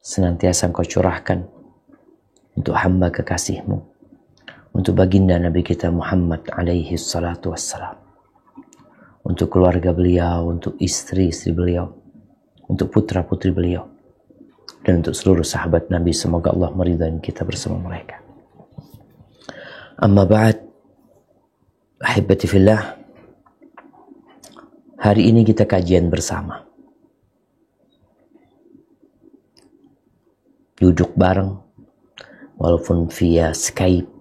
senantiasa Engkau curahkan untuk hamba kekasih-Mu, untuk baginda Nabi kita Muhammad alaihi salatu wassalam, untuk keluarga beliau, untuk istri-istri beliau, untuk putra-putri beliau, dan untuk seluruh sahabat Nabi. Semoga Allah meridai kita bersama mereka. Amma ba'd, ahibati fillah, hari ini kita kajian bersama, duduk bareng walaupun via Skype.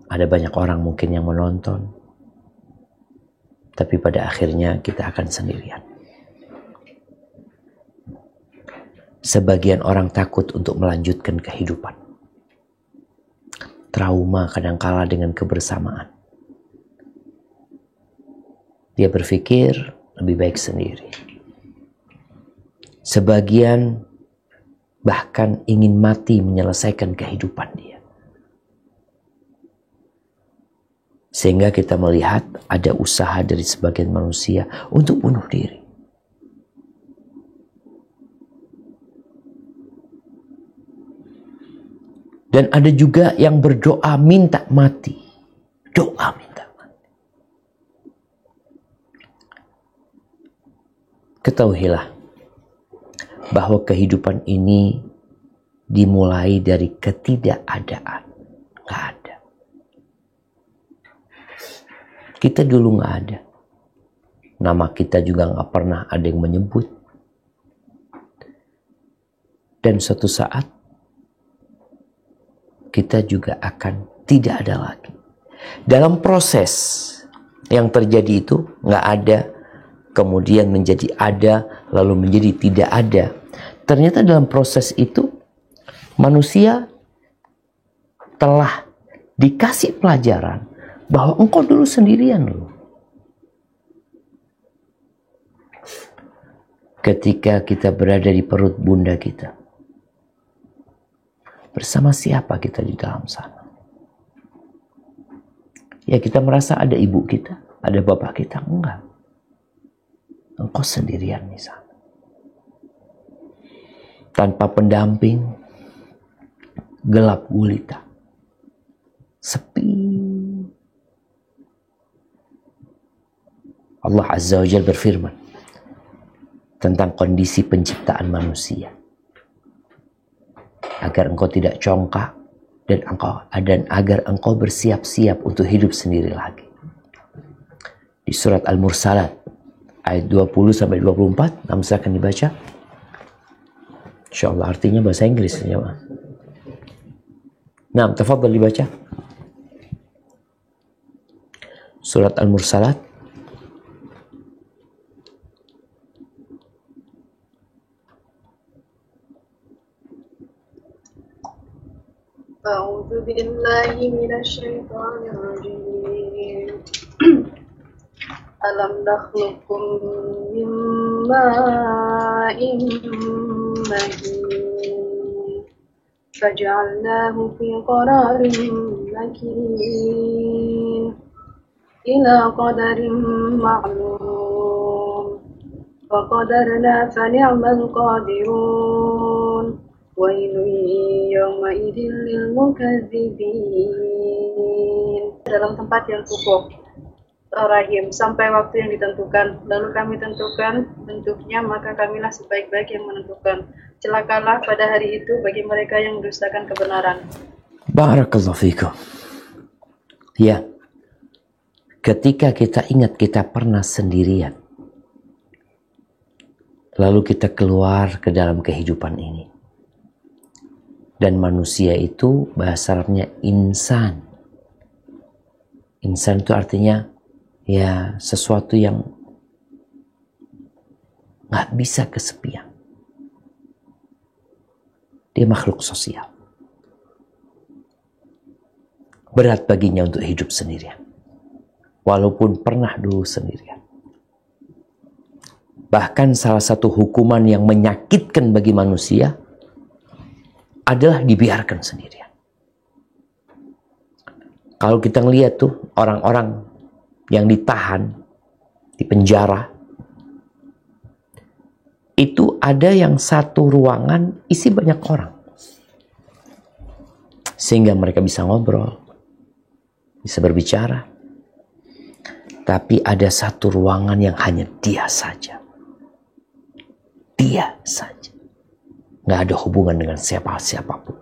Ada banyak orang mungkin yang menonton, tapi pada akhirnya kita akan sendirian. Sebagian orang takut untuk melanjutkan kehidupan. Trauma kadangkala dengan kebersamaan. Dia berpikir lebih baik sendiri. Sebagian bahkan ingin mati menyelesaikan kehidupan dia. Sehingga kita melihat ada usaha dari sebagian manusia untuk bunuh diri. Dan ada juga yang berdoa minta mati. Doa minta mati. Ketahuilah bahwa kehidupan ini dimulai dari ketidakadaan. Gak ada. Kita dulu gak ada. Nama kita juga gak pernah ada yang menyebut. Dan suatu saat kita juga akan tidak ada lagi. Dalam proses yang terjadi itu gak ada, kemudian menjadi ada, lalu menjadi tidak ada. Ternyata dalam proses itu manusia telah dikasih pelajaran bahwa engkau dulu sendirian loh. Ketika kita berada di perut bunda kita, bersama siapa kita di dalam sana? Ya, kita merasa ada ibu kita, ada bapak kita. Enggak. Engkau sendirian di sana. Tanpa pendamping, gelap gulita, sepi. Allah Azza wa Jalla berfirman tentang kondisi penciptaan manusia, agar engkau tidak congkak dan agar engkau bersiap-siap untuk hidup sendiri lagi. Di surat Al-Mursalat ayat 20-24, namun silakan dibaca. InsyaAllah artinya bahasa Inggris ya. Nah, tafadhal dibaca. Surat Al-Mursalat أعوذ بالله من الشيطان الرجيم ألم نخلقكم من ماء مهين فجعلناه في قرار مكين إلى قدر معلوم فقدرنا فنعم القادرون ويل يومئذ للمكذبين. Dalam tempat yang cukup rahim sampai waktu yang ditentukan, lalu kami tentukan bentuknya, maka kamilah sebaik-baik yang menentukan. Celakalah pada hari itu bagi mereka yang mendustakan kebenaran. Barakallahu fikum. Ya, ketika kita ingat kita pernah sendirian, lalu kita keluar ke dalam kehidupan ini. Dan manusia itu bahasa Arabnya insan. Insan itu artinya ya sesuatu yang gak bisa kesepian. Dia makhluk sosial. Berat baginya untuk hidup sendirian. Walaupun pernah dulu sendirian. Bahkan salah satu hukuman yang menyakitkan bagi manusia adalah dibiarkan sendirian. Kalau kita ngelihat tuh orang-orang yang ditahan di penjara, itu ada yang satu ruangan isi banyak orang. Sehingga mereka bisa ngobrol, bisa berbicara. Tapi ada satu ruangan yang hanya dia saja. Dia saja. Nggak ada hubungan dengan siapapun.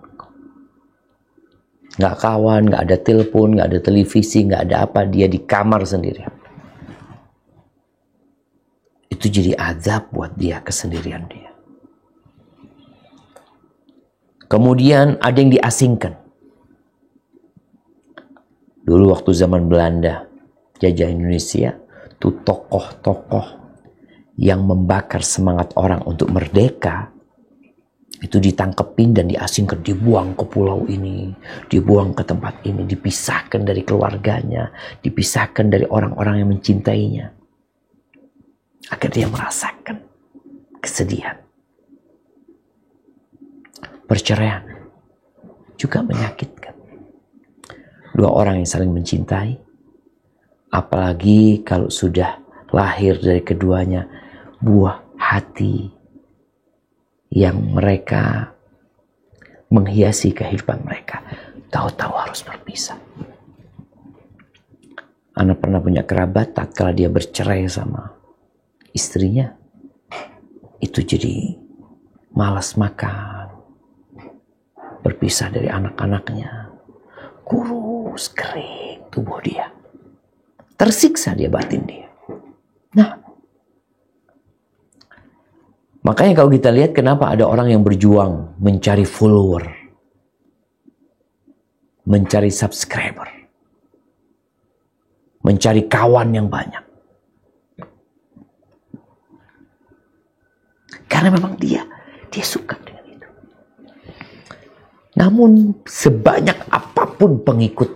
Nggak kawan, nggak ada telepon, nggak ada televisi, nggak ada apa. Dia di kamar sendiri. Itu jadi azab buat dia, kesendirian dia. Kemudian ada yang diasingkan. Dulu waktu zaman Belanda jajah Indonesia, tuh tokoh-tokoh yang membakar semangat orang untuk merdeka, itu ditangkepin dan diasingkan, dibuang ke pulau ini, dibuang ke tempat ini, dipisahkan dari keluarganya, dipisahkan dari orang-orang yang mencintainya. Agar dia merasakan kesedihan. Perceraian juga menyakitkan. Dua orang yang saling mencintai, apalagi kalau sudah lahir dari keduanya buah hati yang mereka menghiasi kehidupan mereka, tahu-tahu harus berpisah. Anak pernah punya kerabat, tatkala dia bercerai sama istrinya, itu jadi malas makan, berpisah dari anak-anaknya, kurus kering tubuh dia, tersiksa dia batin dia. Nah, makanya kalau kita lihat kenapa ada orang yang berjuang mencari follower, mencari subscriber, mencari kawan yang banyak. Karena memang dia suka dengan itu. Namun sebanyak apapun pengikut,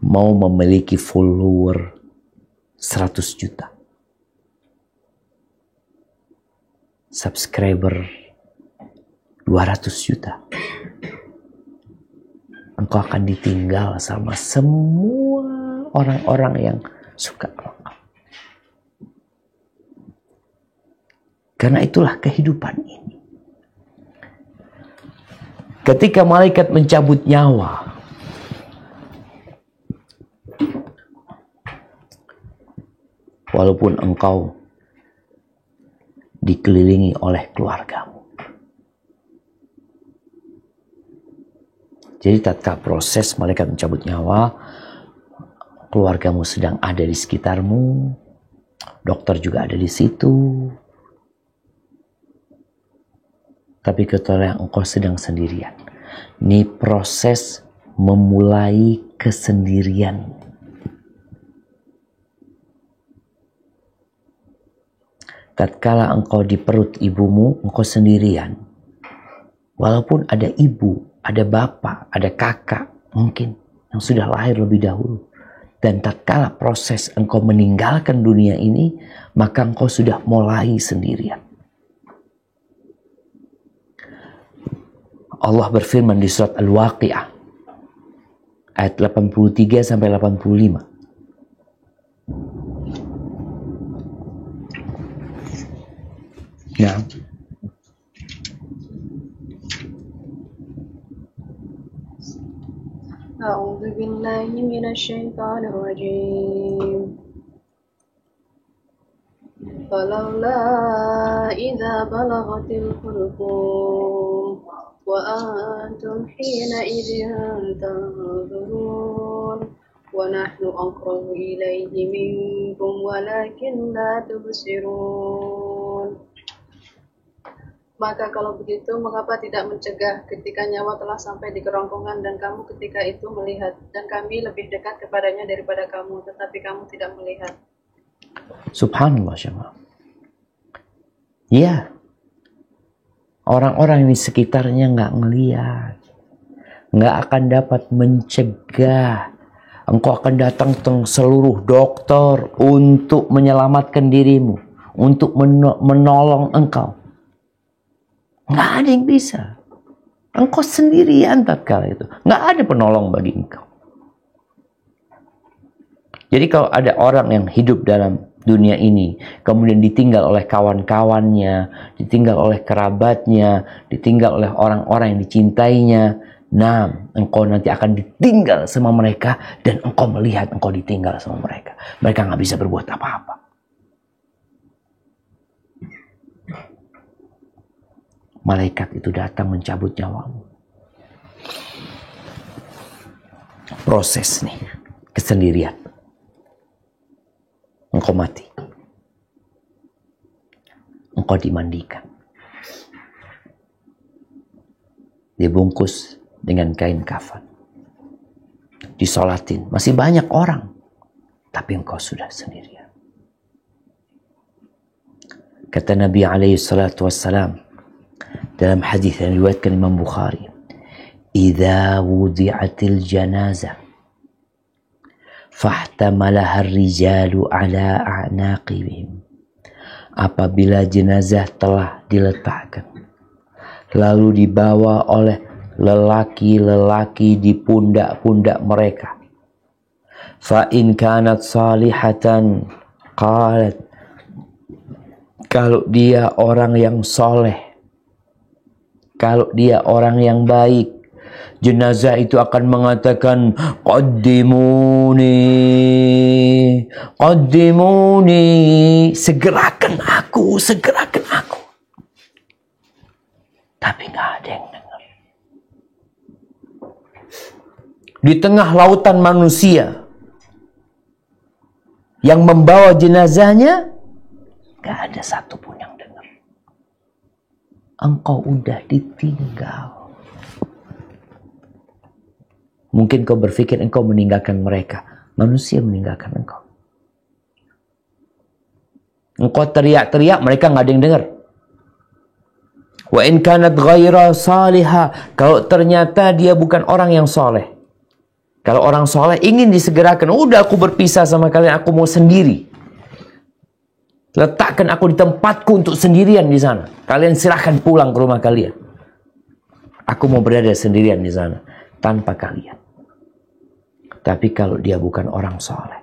mau memiliki follower 100 juta, subscriber 200 juta, engkau akan ditinggal sama semua orang-orang yang suka engkau. Karena itulah kehidupan ini. Ketika malaikat mencabut nyawa, walaupun engkau dikelilingi oleh keluargamu. Jadi tatkala proses malaikat mencabut nyawa, keluargamu sedang ada di sekitarmu, dokter juga ada di situ. Tapi ketika engkau sedang sendirian, ini proses memulai kesendirian. Tatkala engkau di perut ibumu, engkau sendirian. Walaupun ada ibu, ada bapak, ada kakak mungkin yang sudah lahir lebih dahulu. Dan tatkala proses engkau meninggalkan dunia ini, maka engkau sudah mulai sendirian. Allah berfirman di surat Al-Waqi'ah ayat 83 sampai 85. Nah, A'udzu billahi minasyaitonir rajim. Falaula idza balaghatil hulqum wa antum hina idzin tanzurun wa nahnu aqrabu ilayhi minkum walakin la tubsirun. Maka kalau begitu, mengapa tidak mencegah ketika nyawa telah sampai di kerongkongan dan kamu ketika itu melihat, dan kami lebih dekat kepadanya daripada kamu, tetapi kamu tidak melihat. Subhanallah, syama. Ya, orang-orang di sekitarnya nggak ngelihat, nggak akan dapat mencegah. Engkau akan datang ke seluruh dokter untuk menyelamatkan dirimu, untuk menolong engkau. Nggak ada yang bisa. Engkau sendirian tatkala itu. Nggak ada penolong bagi engkau. Jadi kalau ada orang yang hidup dalam dunia ini, kemudian ditinggal oleh kawan-kawannya, ditinggal oleh kerabatnya, ditinggal oleh orang-orang yang dicintainya. Nah, engkau nanti akan ditinggal sama mereka dan engkau melihat engkau ditinggal sama mereka. Mereka nggak bisa berbuat apa-apa. Malaikat itu datang mencabut nyawamu. Proses nih, kesendirian. Engkau mati. Engkau dimandikan. Dibungkus dengan kain kafan. Disolatin. Masih banyak orang. Tapi engkau sudah sendirian. Kata Nabi SAW dalam hadis yang diriwayatkan Imam Bukhari, "Idza wudi'atil janazah fahtamalaha ar-rijalu ala a'naqihim." Apabila jenazah telah diletakkan, lalu dibawa oleh lelaki-lelaki di pundak-pundak mereka. Fa in kanat salihatan qalat, kalau dia orang yang soleh, kalau dia orang yang baik, jenazah itu akan mengatakan, qaddimuni, qaddimuni, segerakan aku, segerakan aku. Tapi nggak ada yang dengar. Di tengah lautan manusia yang membawa jenazahnya, nggak ada satupun yang dengar. Engkau udah ditinggal. Mungkin kau berpikir engkau meninggalkan mereka. Manusia meninggalkan engkau. Engkau teriak-teriak, mereka nggak ada yang dengar. Wa in kanat ghaira salihah, kalau ternyata dia bukan orang yang soleh. Kalau orang soleh ingin disegerakan, udah aku berpisah sama kalian, aku mau sendiri. Letakkan aku di tempatku untuk sendirian di sana. Kalian silahkan pulang ke rumah kalian. Aku mau berada sendirian di sana tanpa kalian. Tapi kalau dia bukan orang soleh,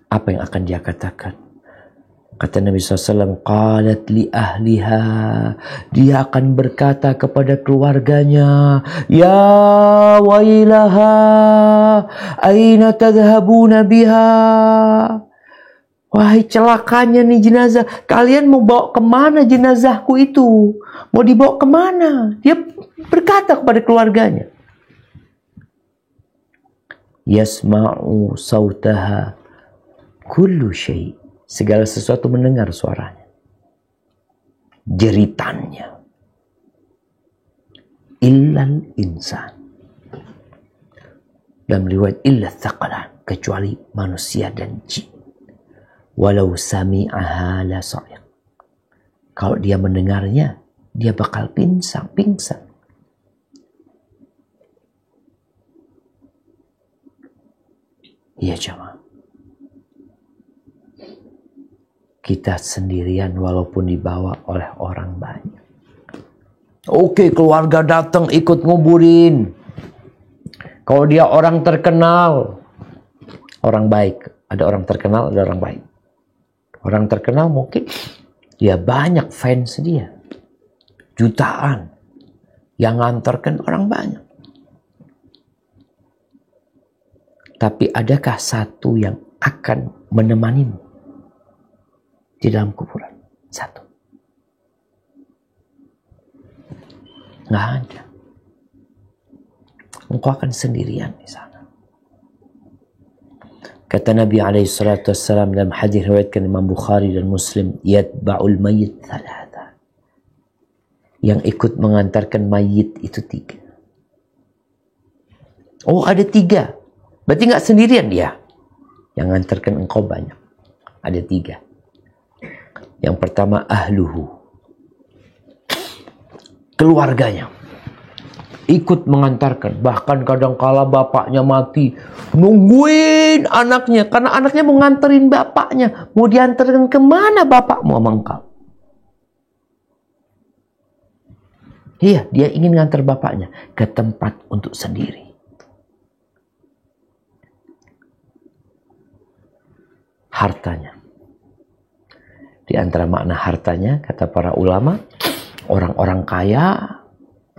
apa yang akan dia katakan? Kata Nabi SAW, qalat li ahliha, dia akan berkata kepada keluarganya, ya wailaha, aina tadhhabuna biha. Wahai celakanya nih jenazah, kalian mau bawa kemana jenazahku itu? Mau dibawa kemana? Dia berkata kepada keluarganya. Yasma'u sautaha kullu syai'. Segala sesuatu mendengar suaranya. Jeritannya. Illal insan. Dalam riwayat illa thaqalan, kecuali manusia dan jin. Walau sami'aha la sa'iq. Kalau dia mendengarnya, dia bakal pingsan. Iya jemaah. Kita sendirian walaupun dibawa oleh orang banyak. Oke, keluarga datang ikut nguburin. Kalau dia orang terkenal, orang baik. Ada orang terkenal, ada orang baik. Orang terkenal mungkin dia banyak fans dia. Jutaan. Yang nganterkan orang banyak. Tapi adakah satu yang akan menemanimu di dalam kuburan? Satu. Nggak ada. Engkau akan sendirian di sana. Kata Nabi SAW dalam hadis riwayatkan Imam Bukhari dan Muslim, yatba'ul mayyit thalatha. Yang ikut mengantarkan mayit itu 3. Oh, ada 3. Berarti nggak sendirian dia. Yang mengantarkan engkau banyak. Ada 3. Yang pertama ahluhu, keluarganya ikut mengantarkan. Bahkan kadangkala bapaknya mati, nungguin anaknya karena anaknya mau nganterin bapaknya. Mau diantarkan kemana bapakmu sama engkau? Iya, dia ingin ngantar bapaknya ke tempat untuk sendiri. hartanya. Di antara makna hartanya, kata para ulama, orang-orang kaya,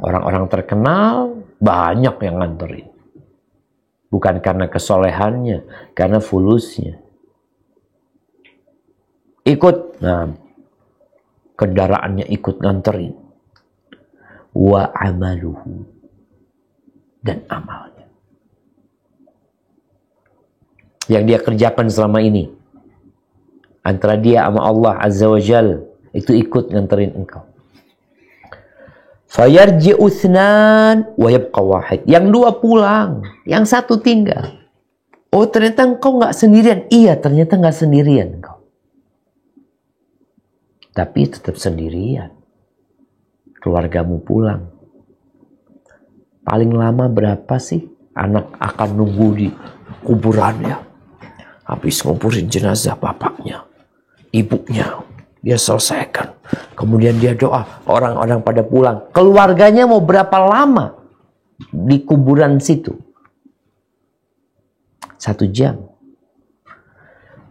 orang-orang terkenal, banyak yang nganterin. Bukan karena kesolehannya, karena fulusnya. Ikut, nah, kendaraannya ikut nganterin. Wa amaluhu, dan amalnya. Yang dia kerjakan selama ini, antara dia sama Allah Azza wa Jal, itu ikut nganterin engkau. Fayarji'u itsnan wa yabqa wahid. Yang dua pulang, yang satu tinggal. Oh, ternyata engkau nggak sendirian. Iya, ternyata nggak sendirian engkau. Tapi tetap sendirian. Keluargamu pulang. Paling lama berapa sih anak akan nunggu di kuburannya? Habis nguburin jenazah bapaknya, ibunya, dia selesaikan. Kemudian dia doa, orang-orang pada pulang. Keluarganya mau berapa lama di kuburan situ? 1 jam.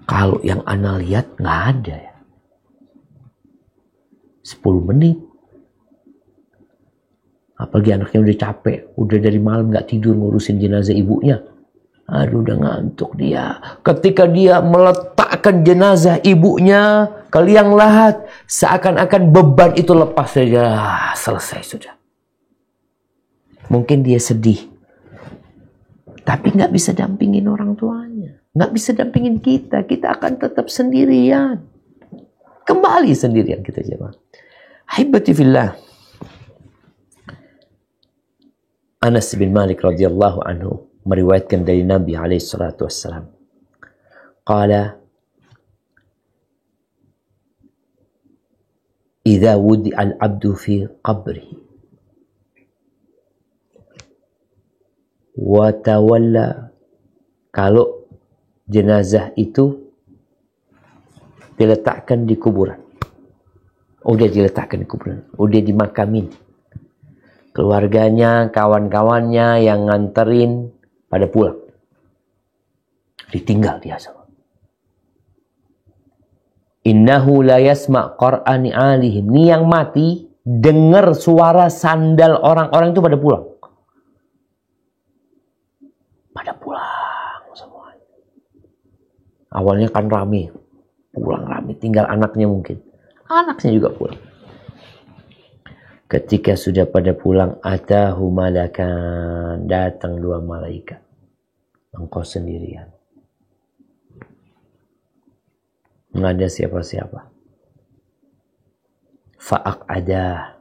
Kalau yang ana lihat nggak ada ya. 10 menit. Apalagi anaknya udah capek, udah dari malam nggak tidur ngurusin jenazah ibunya. Aduh, udah ngantuk dia. Ketika dia meletakkan jenazah ibunya ke liang lahat, seakan-akan beban itu lepas saja. Selesai sudah. Mungkin dia sedih, tapi nggak bisa dampingin orang tuanya, nggak bisa dampingin kita. Kita akan tetap sendirian. Kembali sendirian kita jemaah. Ahibati fillah. Anas bin Malik radhiyallahu anhu meriwayatkan dari Nabi alaihi salatu wassalam. Qala, "Idza wudi'a al-'abdu fi qabrihi wa tawalla," kalau jenazah itu diletakkan di kuburan. Udah diletakkan di kuburan, udah dimakamin. Keluarganya, kawan-kawannya yang nganterin pada pulang. Ditinggal dia sama. Innahu la yasma' qur'ani alihim. Ini yang mati dengar suara sandal orang-orang itu pada pulang. Pada pulang semuanya. Awalnya kan rame. Pulang rame, tinggal anaknya mungkin. Anaknya juga pulang. Ketika sudah pada pulang, atahu malakan, datang 2 malaikat. Engkau sendirian. Nggak ada siapa-siapa. Fa'aq'adah.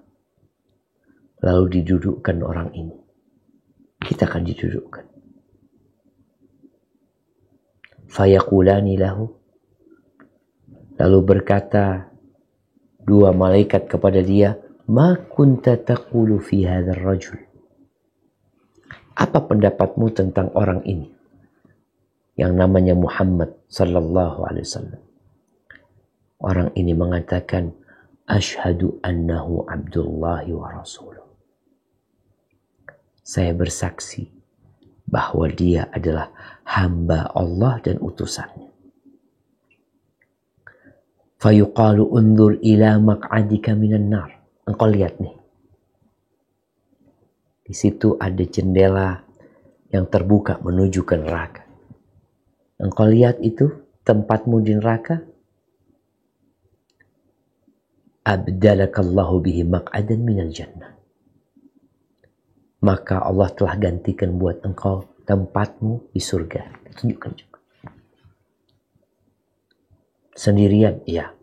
Lalu didudukkan orang ini. Kita akan didudukkan. Fayaqulani lahu. Lalu berkata 2 malaikat kepada dia, "Ma kunta taqulu fi hadzal rajul?" Apa pendapatmu tentang orang ini? Yang namanya Muhammad sallallahu alaihi wasallam. Orang ini mengatakan, "Asyhadu annahu Abdullahi wa rasuluh." Saya bersaksi bahwa dia adalah hamba Allah dan utusannya. Fayuqalu undur ila maq'adika minan nar. Engkau lihat nih. Di situ ada jendela yang terbuka menuju ke neraka. Engkau lihat itu tempatmu di neraka? Abdalakallahu bihi maq'adan minal jannah. Maka Allah telah gantikan buat engkau tempatmu di surga. Tunjukkan juga. Sendirian, iya.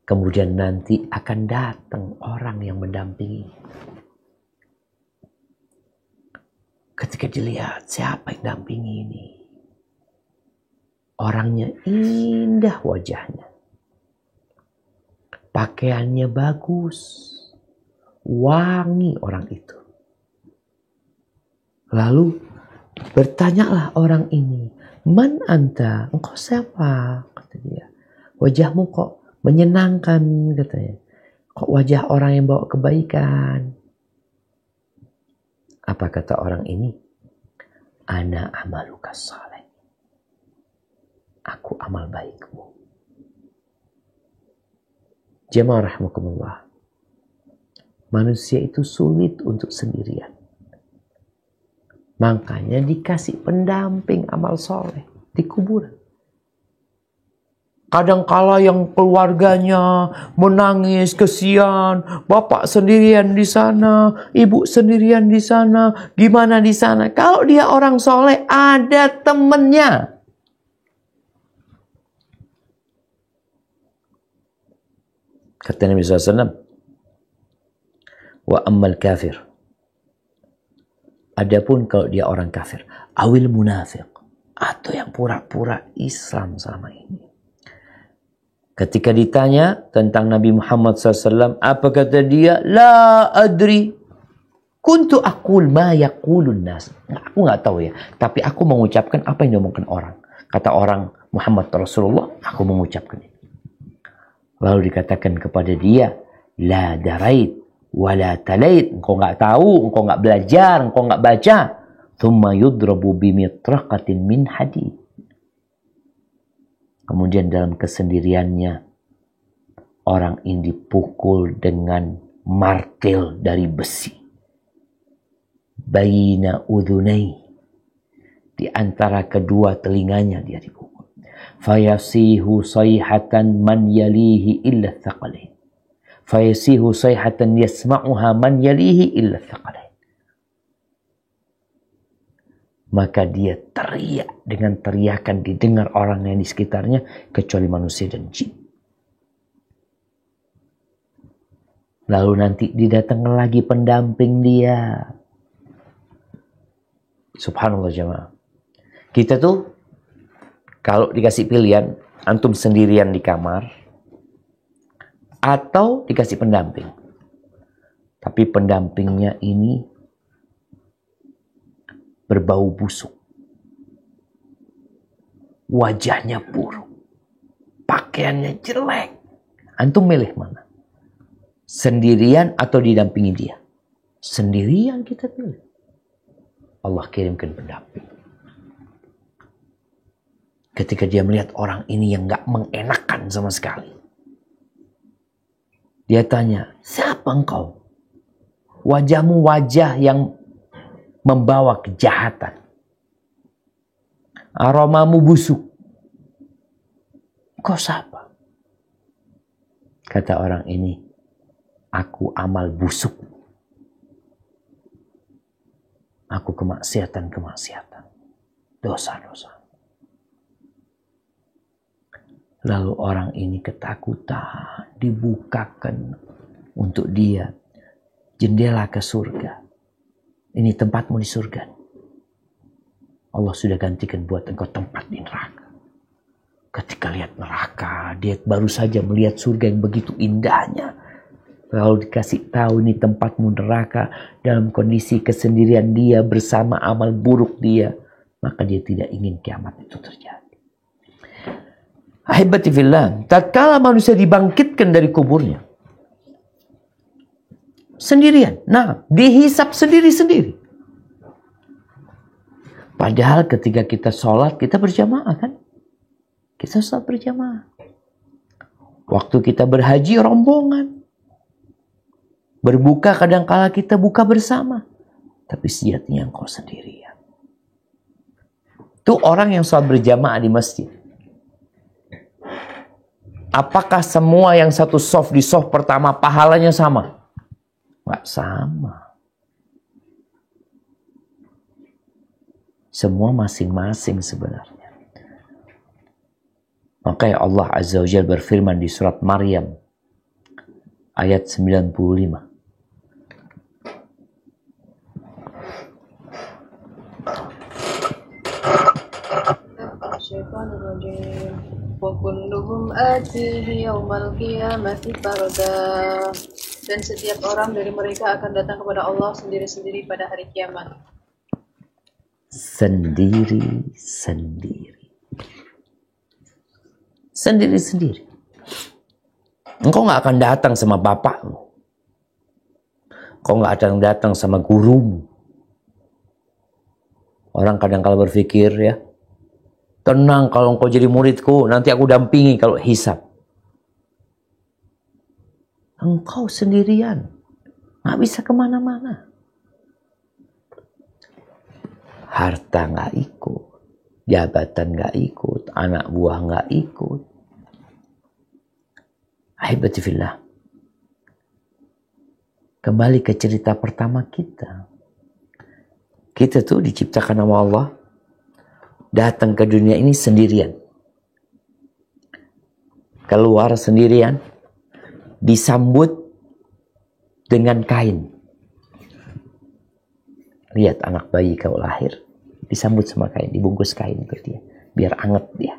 Kemudian nanti akan datang orang yang mendampingi. Ketika dilihat siapa yang dampingi ini. Orangnya indah wajahnya. Pakaiannya bagus. Wangi orang itu. Lalu bertanyalah orang ini. Man anta? Engkau siapa? Kata dia. Wajahmu kok menyenangkan, katanya. Kok wajah orang yang bawa kebaikan? Apa kata orang ini? Ana amaluka saleh. aku amal baikmu. Jemaah rahimakumullah. Manusia itu sulit untuk sendirian. Makanya dikasih pendamping amal soleh di kuburan. Kadangkala yang keluarganya menangis, kesian, bapak sendirian di sana, ibu sendirian di sana, gimana di sana. Kalau dia orang soleh, ada temennya. Kata Nabi SAW, wa ammal kafir. Adapun kalau dia orang kafir, awil munafiq, atau yang pura-pura Islam selama ini. Ketika ditanya tentang Nabi Muhammad SAW, apa kata dia? La adri. Kuntu aqul ma yaqulun nas. Aku nggak tahu ya, tapi aku mengucapkan apa yang diomongkan orang. Kata orang Muhammad Rasulullah, aku mengucapkan itu. Lalu dikatakan kepada dia, la darait wala talait. Engkau nggak tahu, engkau nggak belajar, engkau nggak baca. Thumma yudrabu bimitraqatin min hadid. Kemudian dalam kesendiriannya, orang ini dipukul dengan martil dari besi. Baina udhunai. Di antara kedua telinganya dia dipukul. Fayasihu sayhatan man yalihi illa thaqalain. Fayasihu sayhatan yasma'uha man yalihi illa thaqalain. Maka dia teriak dengan teriakan didengar orang yang di sekitarnya kecuali manusia dan jin. Lalu nanti didatangkan lagi pendamping dia. Subhanallah jemaah. Kita tuh kalau dikasih pilihan, antum sendirian di kamar atau dikasih pendamping. Tapi pendampingnya ini berbau busuk. Wajahnya buruk. Pakaiannya jelek. Antum milih mana? Sendirian atau didampingi dia? Sendirian kita pilih. Allah kirimkan pendamping. Ketika dia melihat orang ini yang gak mengenakan sama sekali. Dia tanya, siapa engkau? Wajahmu wajah yang membawa kejahatan. Aromamu busuk. Kau siapa? Kata orang ini, aku amal busuk. Aku kemaksiatan. Dosa-dosa. Lalu orang ini ketakutan. Dibukakan untuk dia jendela ke surga. Ini tempatmu di surga. Allah sudah gantikan buat engkau tempat di neraka. Ketika lihat neraka, dia baru saja melihat surga yang begitu indahnya. Lalu dikasih tahu ini tempatmu neraka dalam kondisi kesendirian dia bersama amal buruk dia. Maka dia tidak ingin kiamat itu terjadi. Ahibati fillah, tatkala manusia dibangkitkan dari kuburnya. Sendirian. Nah, dihisap sendiri-sendiri. Padahal ketika kita sholat, kita berjamaah kan? Kita sholat berjamaah. Waktu kita berhaji, rombongan. Berbuka kadangkala kita buka bersama. Tapi sejatinya engkau sendirian. Itu orang yang sholat berjamaah di masjid. Apakah semua yang satu soft di soft pertama pahalanya sama? Nggak sama. Semua masing-masing sebenarnya. Makanya Allah Azza wa Jalla berfirman di surat Maryam ayat 95. Dan setiap orang dari mereka akan datang kepada Allah sendiri-sendiri pada hari kiamat. Sendiri-sendiri. Engkau nggak akan datang sama bapakmu. Engkau nggak akan datang sama gurumu. Orang kadang-kala berpikir ya, Tenang, kalau engkau jadi muridku, nanti aku dampingi kalau hisab. Engkau sendirian, nggak bisa kemana-mana. Harta nggak ikut, jabatan nggak ikut, anak buah nggak ikut. Ahibati fillah. Kembali ke cerita pertama kita. Kita tuh diciptakan sama Allah, datang ke dunia ini sendirian. Keluar sendirian, disambut dengan kain. Lihat anak bayi kalau lahir, disambut sama kain, dibungkus kain ke dia, biar anget dia.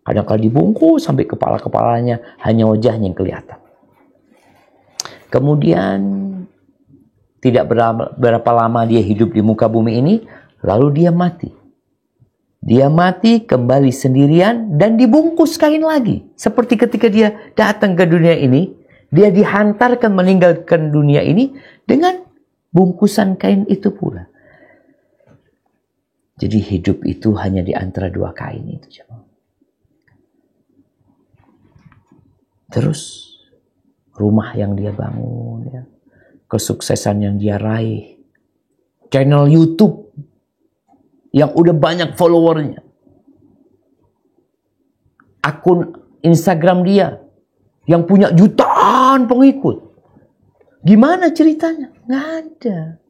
Kadang-kadang dibungkus sampai kepala-kepalanya, hanya wajahnya yang kelihatan. Kemudian tidak berapa lama dia hidup di muka bumi ini, lalu dia mati. Dia mati kembali sendirian dan dibungkus kain lagi. Seperti ketika dia datang ke dunia ini, dia dihantarkan meninggalkan dunia ini dengan bungkusan kain itu pula. Jadi hidup itu hanya di antara dua kain itu. Terus rumah yang dia bangun, ya, kesuksesan yang dia raih, channel YouTube yang udah banyak followernya, akun Instagram dia yang punya jutaan pengikut. Gimana ceritanya? Nggak ada.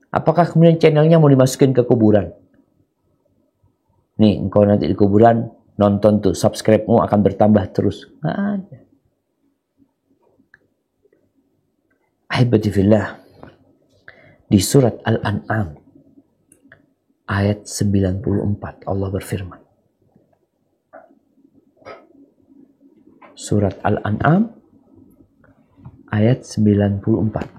Apakah kemudian channelnya mau dimasukin ke kuburan? Nih, engkau nanti di kuburan nonton tuh, subscribe-mu akan bertambah terus. Nggak ada. Ahibati fillah, di surat Al-An'am ayat 94 Allah berfirman. Surat Al-An'am ayat 94.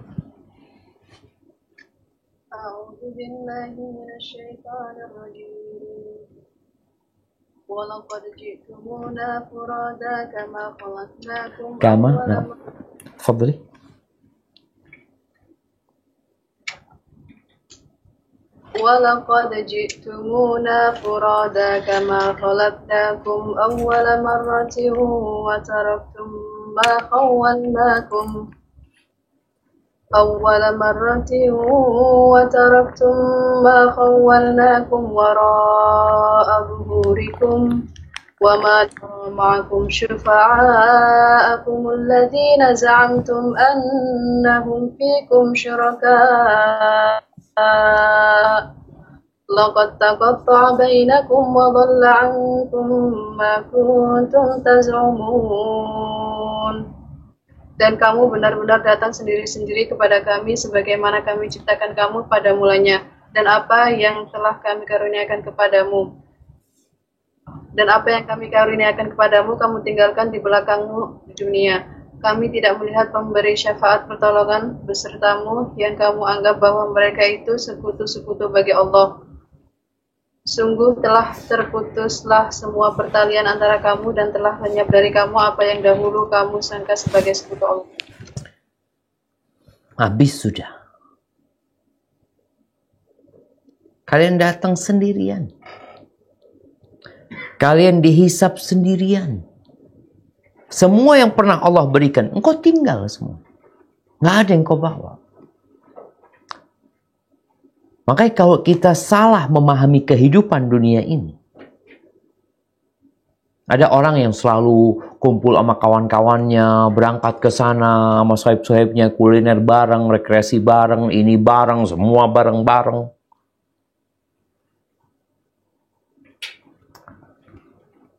A'udzu billahi minasyaitonir rajim. Walaqad ji'tumuna furada kama khalaqnakum Fadli. ولقد جئتمونا فرادا كما خلقناكم أول مرة وتركتم ما خولناكم وراء ظهوركم وما معكم شفعاءكم الذين زعمتم أنهم فيكم شركاء لقد تقطع بينكم وضل عنكم ما كنتم تزعمون. Dan kamu benar-benar datang sendiri-sendiri kepada kami sebagaimana kami ciptakan kamu pada mulanya, dan apa yang telah kami karuniakan kepadamu. Dan apa yang kami karuniakan kepadamu kamu tinggalkan di belakangmu di dunia. Kami tidak melihat pemberi syafaat pertolongan besertamu yang kamu anggap bahwa mereka itu sekutu-sekutu bagi Allah. Sungguh telah terputuslah semua pertalian antara kamu dan telah lenyap dari kamu apa yang dahulu kamu sangka sebagai sekutu Allah. Habis sudah. Kalian datang sendirian. Kalian dihisap sendirian. Semua yang pernah Allah berikan, engkau tinggal semua. Nggak ada yang kau bawa. Makanya kalau kita salah memahami kehidupan dunia ini. Ada orang yang selalu kumpul sama kawan-kawannya, berangkat ke sana sama sahib-sahibnya, kuliner bareng, rekreasi bareng, ini bareng, semua bareng-bareng.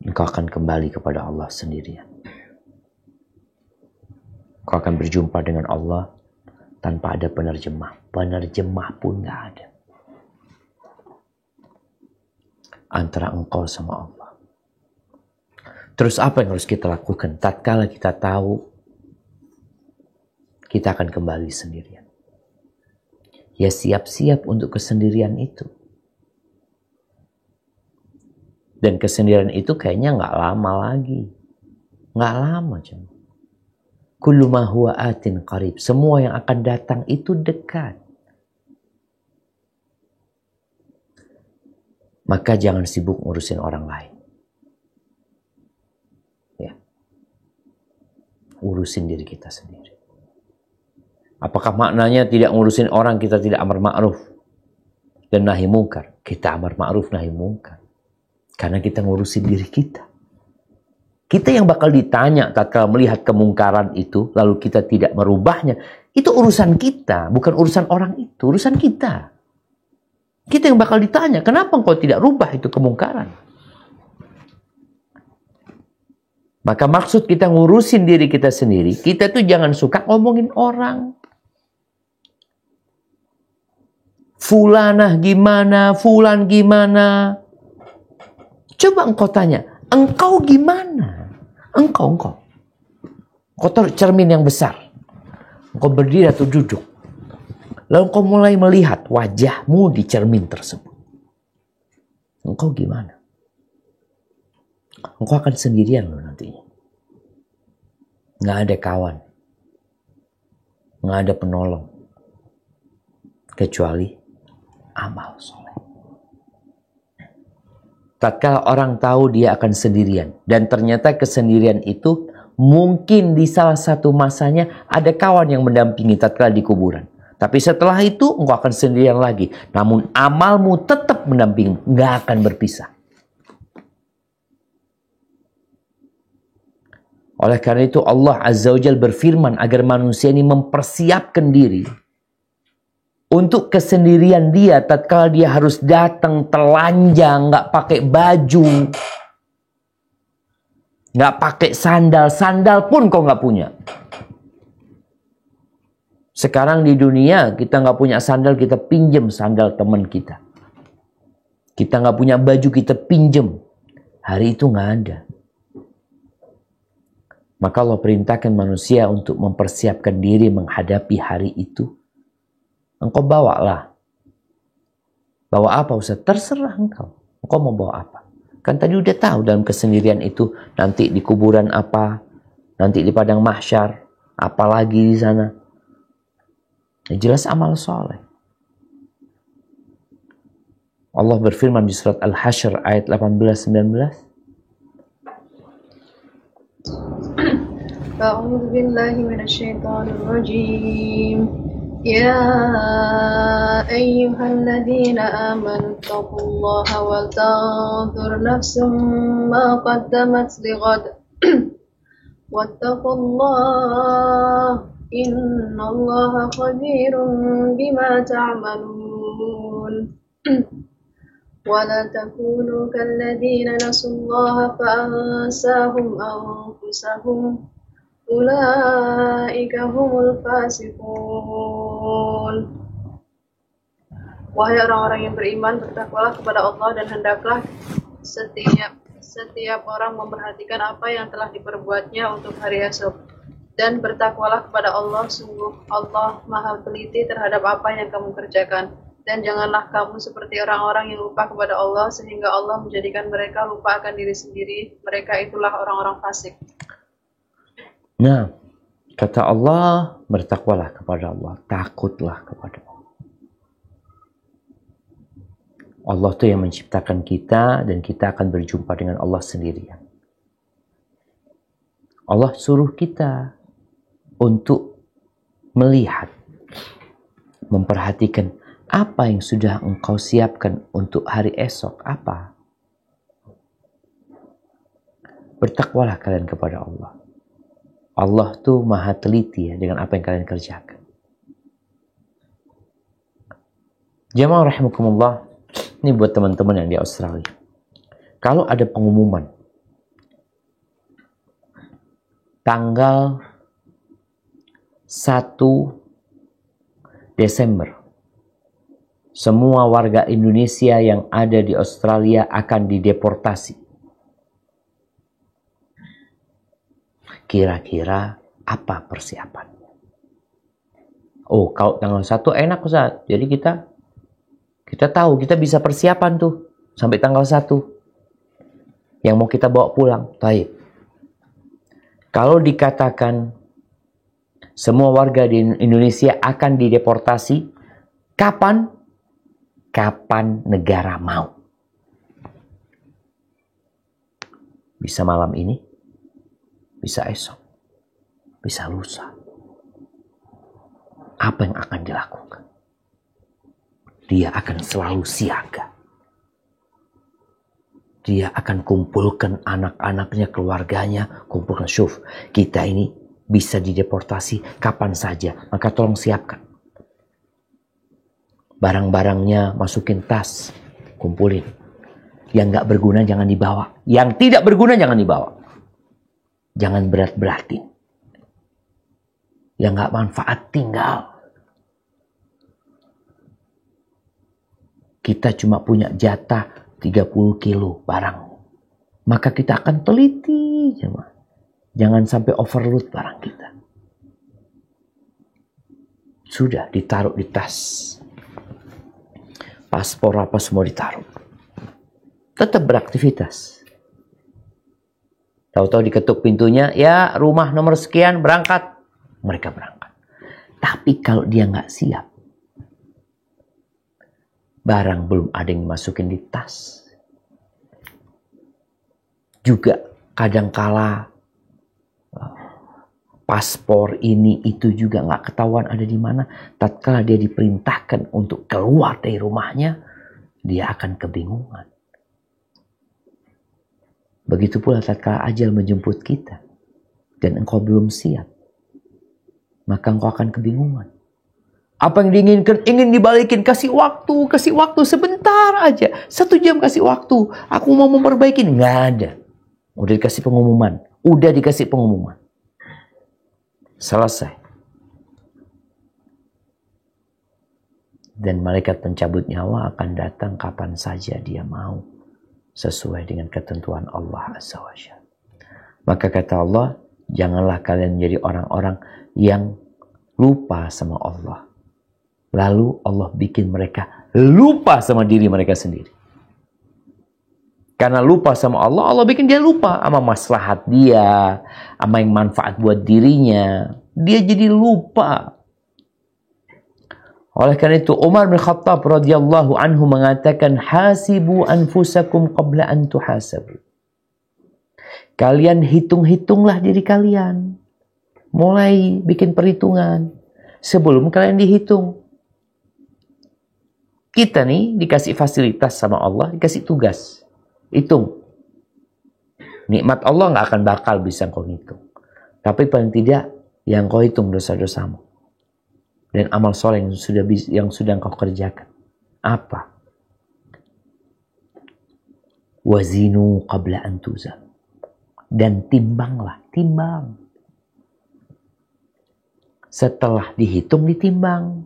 Engkau akan kembali kepada Allah sendirian. Kau akan berjumpa dengan Allah tanpa ada penerjemah. Penerjemah pun nggak ada. Antara engkau sama Allah. Terus apa yang harus kita lakukan? Tatkala kita tahu, kita akan kembali sendirian. Ya siap-siap untuk kesendirian itu. Dan kesendirian itu kayaknya nggak lama lagi. Nggak lama cuma. Kullu ma huwa atin qarib. Semua yang akan datang itu dekat. maka jangan sibuk ngurusin orang lain. Ya. Urusin diri kita sendiri. Apakah maknanya tidak ngurusin orang kita tidak amar ma'ruf dan nahi mungkar? Kita amar ma'ruf nahi mungkar. Karena kita ngurusin diri kita. Kita yang bakal ditanya tatkala melihat kemungkaran itu, lalu kita tidak merubahnya. Itu urusan kita, bukan urusan orang itu. Urusan kita. Kita yang bakal ditanya, kenapa engkau tidak rubah itu kemungkaran? Maka maksud kita ngurusin diri kita sendiri, kita tuh jangan suka ngomongin orang. Fulanah gimana, fulan gimana. Coba engkau tanya, engkau gimana? Engkau. Engkau taruh cermin yang besar. Engkau berdiri atau duduk. Lalu engkau mulai melihat wajahmu di cermin tersebut. Engkau gimana? Engkau akan sendirian loh nantinya. Nggak ada kawan. Nggak ada penolong. Kecuali amal soleh. Tatkala orang tahu dia akan sendirian. Dan ternyata kesendirian itu mungkin di salah satu masanya ada kawan yang mendampingi tatkala di kuburan. Tapi setelah itu engkau akan sendirian lagi. Namun amalmu tetap mendampingi. Nggak akan berpisah. Oleh karena itu Allah Azza wa Jalla berfirman agar manusia ini mempersiapkan diri untuk kesendirian dia tatkala dia harus datang telanjang, nggak pakai baju, nggak pakai sandal, sandal pun kau nggak punya. Sekarang di dunia kita nggak punya sandal, kita pinjem sandal teman kita. Kita nggak punya baju, kita pinjem. Hari itu nggak ada. Maka Allah perintahkan manusia untuk mempersiapkan diri menghadapi hari itu. Engkau bawalah. Bawa apa Ustaz? Terserah engkau. Engkau mau bawa apa? Kan tadi udah tahu dalam kesendirian itu. Nanti di kuburan apa? Nanti di padang mahsyar. Apalagi di sana. Ya jelas amal soleh. Allah berfirman di surat Al-Hasyr ayat 18-19. A'udzu billahi minasyaitonir rajim. Ya ayyuhalladzina amanu taqullaha wal tanzur nafsum ma qaddamat lighad. Wattaqullaha innallaha khabirun bima ta'malun. ولا تكونوا كالذين نسوا الله فأنساهم أنفسهم أولئك هم الفاسقون. Wahai orang-orang yang beriman, bertakwalah kepada Allah dan hendaklah setiap orang memperhatikan apa yang telah diperbuatnya untuk hari esok. Dan bertakwalah kepada Allah, sungguh Allah Maha teliti terhadap apa yang kamu kerjakan. Dan janganlah kamu seperti orang-orang yang lupa kepada Allah sehingga Allah menjadikan mereka lupa akan diri sendiri. Mereka itulah orang-orang fasik. Nah, kata Allah, bertakwalah kepada Allah, takutlah kepada Allah. Allah itu yang menciptakan kita dan kita akan berjumpa dengan Allah sendirian. Allah suruh kita untuk melihat, memperhatikan apa yang sudah engkau siapkan untuk hari esok? Apa? Bertakwalah kalian kepada Allah. Allah tuh maha teliti ya dengan apa yang kalian kerjakan. Jamaah rahimakumullah, ini buat teman-teman yang di Australia. Kalau ada pengumuman tanggal 1 Desember, semua warga Indonesia yang ada di Australia akan dideportasi. Kira-kira apa persiapannya? Oh, kalau tanggal 1 enak Ustaz. Jadi kita tahu, kita bisa persiapan tuh sampai tanggal 1. Yang mau kita bawa pulang. Baik. Kalau dikatakan semua warga di Indonesia akan dideportasi, kapan? Kapan negara mau. Bisa malam ini, bisa esok, bisa lusa. Apa yang akan dilakukan? Dia akan selalu siaga. Dia akan kumpulkan anak-anaknya, keluarganya, kumpulkan. Syuf, kita ini bisa dideportasi kapan saja, maka tolong siapkan. Barang-barangnya masukin tas, kumpulin. Yang gak berguna jangan dibawa. Yang tidak berguna jangan dibawa. Jangan berat-beratin. Yang gak manfaat tinggal. Kita cuma punya jatah 30 kilo barang. Maka kita akan teliti. Jangan sampai overload barang kita. Sudah ditaruh di tas. Paspor apa semua ditaruh. Tetap beraktivitas. Tahu-tahu diketuk pintunya, ya rumah nomor sekian berangkat. Mereka berangkat. Tapi kalau dia nggak siap, barang belum ada yang masukin di tas. Juga kadangkala paspor ini itu juga nggak ketahuan ada di mana. Tatkala dia diperintahkan untuk keluar dari rumahnya, dia akan kebingungan. Begitu pula tatkala ajal menjemput kita dan engkau belum siap, maka engkau akan kebingungan. Apa yang diinginkan, ingin dibalikin, kasih waktu sebentar aja. 1 jam kasih waktu. Aku mau memperbaiki, nggak ada. Udah dikasih pengumuman. Selesai. Dan malaikat pencabut nyawa akan datang kapan saja dia mau. Sesuai dengan ketentuan Allah Azza wa Jalla. Maka kata Allah, janganlah kalian menjadi orang-orang yang lupa sama Allah. Lalu Allah bikin mereka lupa sama diri mereka sendiri. Karena lupa sama Allah, Allah bikin dia lupa sama maslahat dia, sama yang manfaat buat dirinya. Dia jadi lupa. Oleh karena itu Umar bin Khattab radhiyallahu anhu mengatakan, hasibu anfusakum qabla an tuhasabu. Kalian hitung-hitunglah diri kalian. Mulai bikin perhitungan sebelum kalian dihitung. Kita nih dikasih fasilitas sama Allah, dikasih tugas. Hitung. Nikmat Allah nggak akan bakal bisa kau hitung. Tapi paling tidak yang kau hitung dosa-dosamu. Dan amal soleh yang sudah kau kerjakan. Apa? Wazinu qabla an tuzan. Dan timbanglah. Timbang. Setelah dihitung, ditimbang.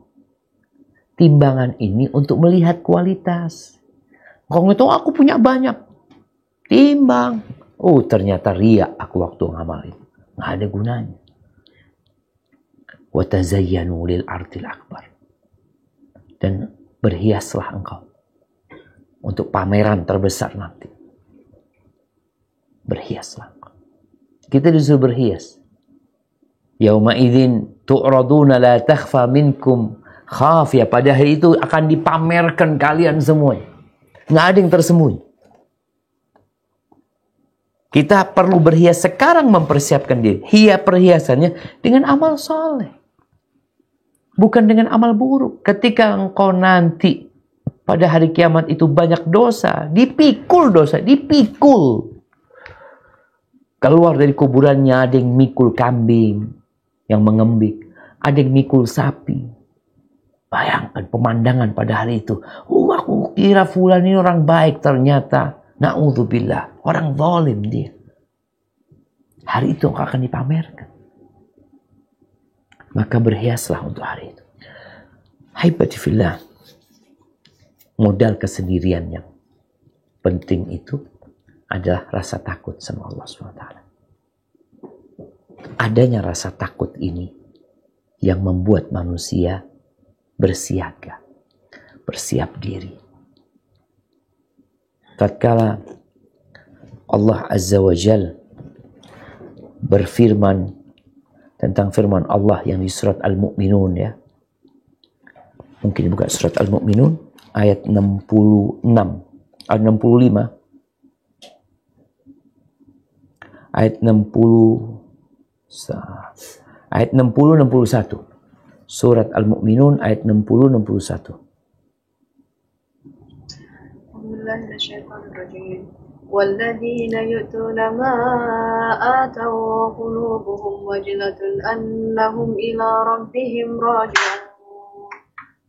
Timbangan ini untuk melihat kualitas. Kau ngitung aku punya banyak. Timbang. Oh ternyata riya aku waktu ngamalin. Nggak ada gunanya. Watazayyanu lil ardil akbar. Dan berhiaslah engkau. Untuk pameran terbesar nanti. Berhiaslah engkau. Kita disuruh berhias. Yauma idzin tu'raduna la takhfa minkum khafiyah. Pada hari itu akan dipamerkan kalian semuanya. Nggak ada yang tersembunyi. Kita perlu berhias sekarang, mempersiapkan diri. Perhiasannya dengan amal soleh. Bukan dengan amal buruk. Ketika engkau nanti pada hari kiamat itu banyak dosa. Dipikul dosa. Dipikul. Keluar dari kuburannya ada yang mikul kambing. Yang mengembik. Ada yang mikul sapi. Bayangkan pemandangan pada hari itu. Aku kira fulan ini orang baik, ternyata na'udzubillah, orang zalim dia. Hari itu akan dipamerkan. Maka berhiaslah untuk hari itu. Haibati fillah. Modal kesendirian yang penting itu adalah rasa takut sama Allah SWT. Adanya rasa takut ini yang membuat manusia bersiaga, bersiap diri. Tatkala Allah Azza wa Jal berfirman tentang firman Allah yang di surat Al-Mu'minun, ya. Mungkin buka surat Al-Mu'minun ayat 65. ayat 60-61. Surat Al-Mu'minun ayat 60-61. والذين يؤتون ما آتوا وقلوبهم وجلة أنهم إلى ربهم راجعون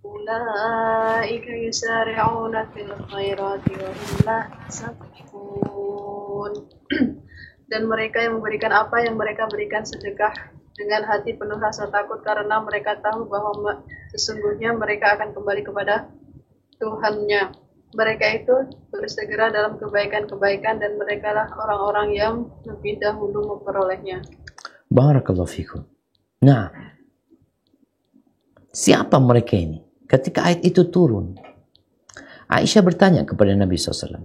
أولئك يسارعون في الخيرات وهم لا يسبقون. Dan mereka yang memberikan apa yang mereka berikan sedekah dengan hati penuh rasa takut karena mereka tahu bahwa sesungguhnya mereka akan kembali kepada Tuhannya. Mereka itu bersegera dalam kebaikan-kebaikan dan merekalah orang-orang yang lebih dahulu memperolehnya. Barakallahu fikum. Nah, siapa mereka ini? Ketika ayat itu turun, Aisyah bertanya kepada Nabi SAW.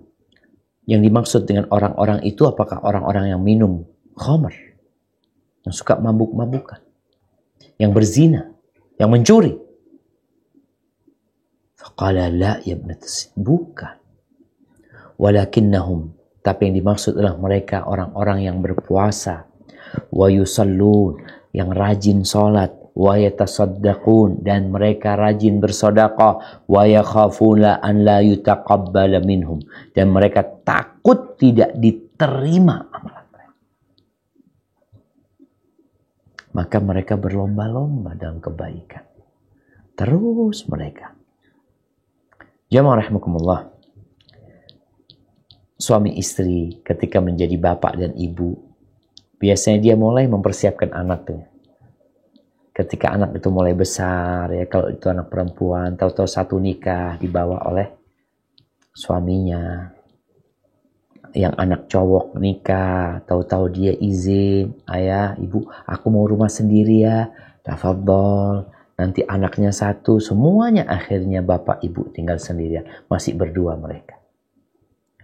Yang dimaksud dengan orang-orang itu apakah orang-orang yang minum khamr, yang suka mabuk-mabukan, yang berzina, yang mencuri? Faqala la ya ibnatas, bukan. Walakinnahum, tapi yang dimaksud adalah mereka orang-orang yang berpuasa, wa yusallun, yang rajin salat, wa yatasaddaqun, dan mereka rajin bersedekah, wa yakhafuna an la yutaqabbala minhum, dan mereka takut tidak diterima amalan mereka. Maka mereka berlomba-lomba dalam kebaikan. Terus mereka. Jamaah rahimakumullah. Suami istri ketika menjadi bapak dan ibu, biasanya dia mulai mempersiapkan anaknya. Ketika anak itu mulai besar, ya kalau itu anak perempuan, tahu-tahu satu nikah dibawa oleh suaminya. Yang anak cowok nikah, tahu-tahu dia izin, ayah, ibu, aku mau rumah sendiri ya, tafadhol. Nanti anaknya satu, semuanya akhirnya bapak ibu tinggal sendirian. Masih berdua mereka.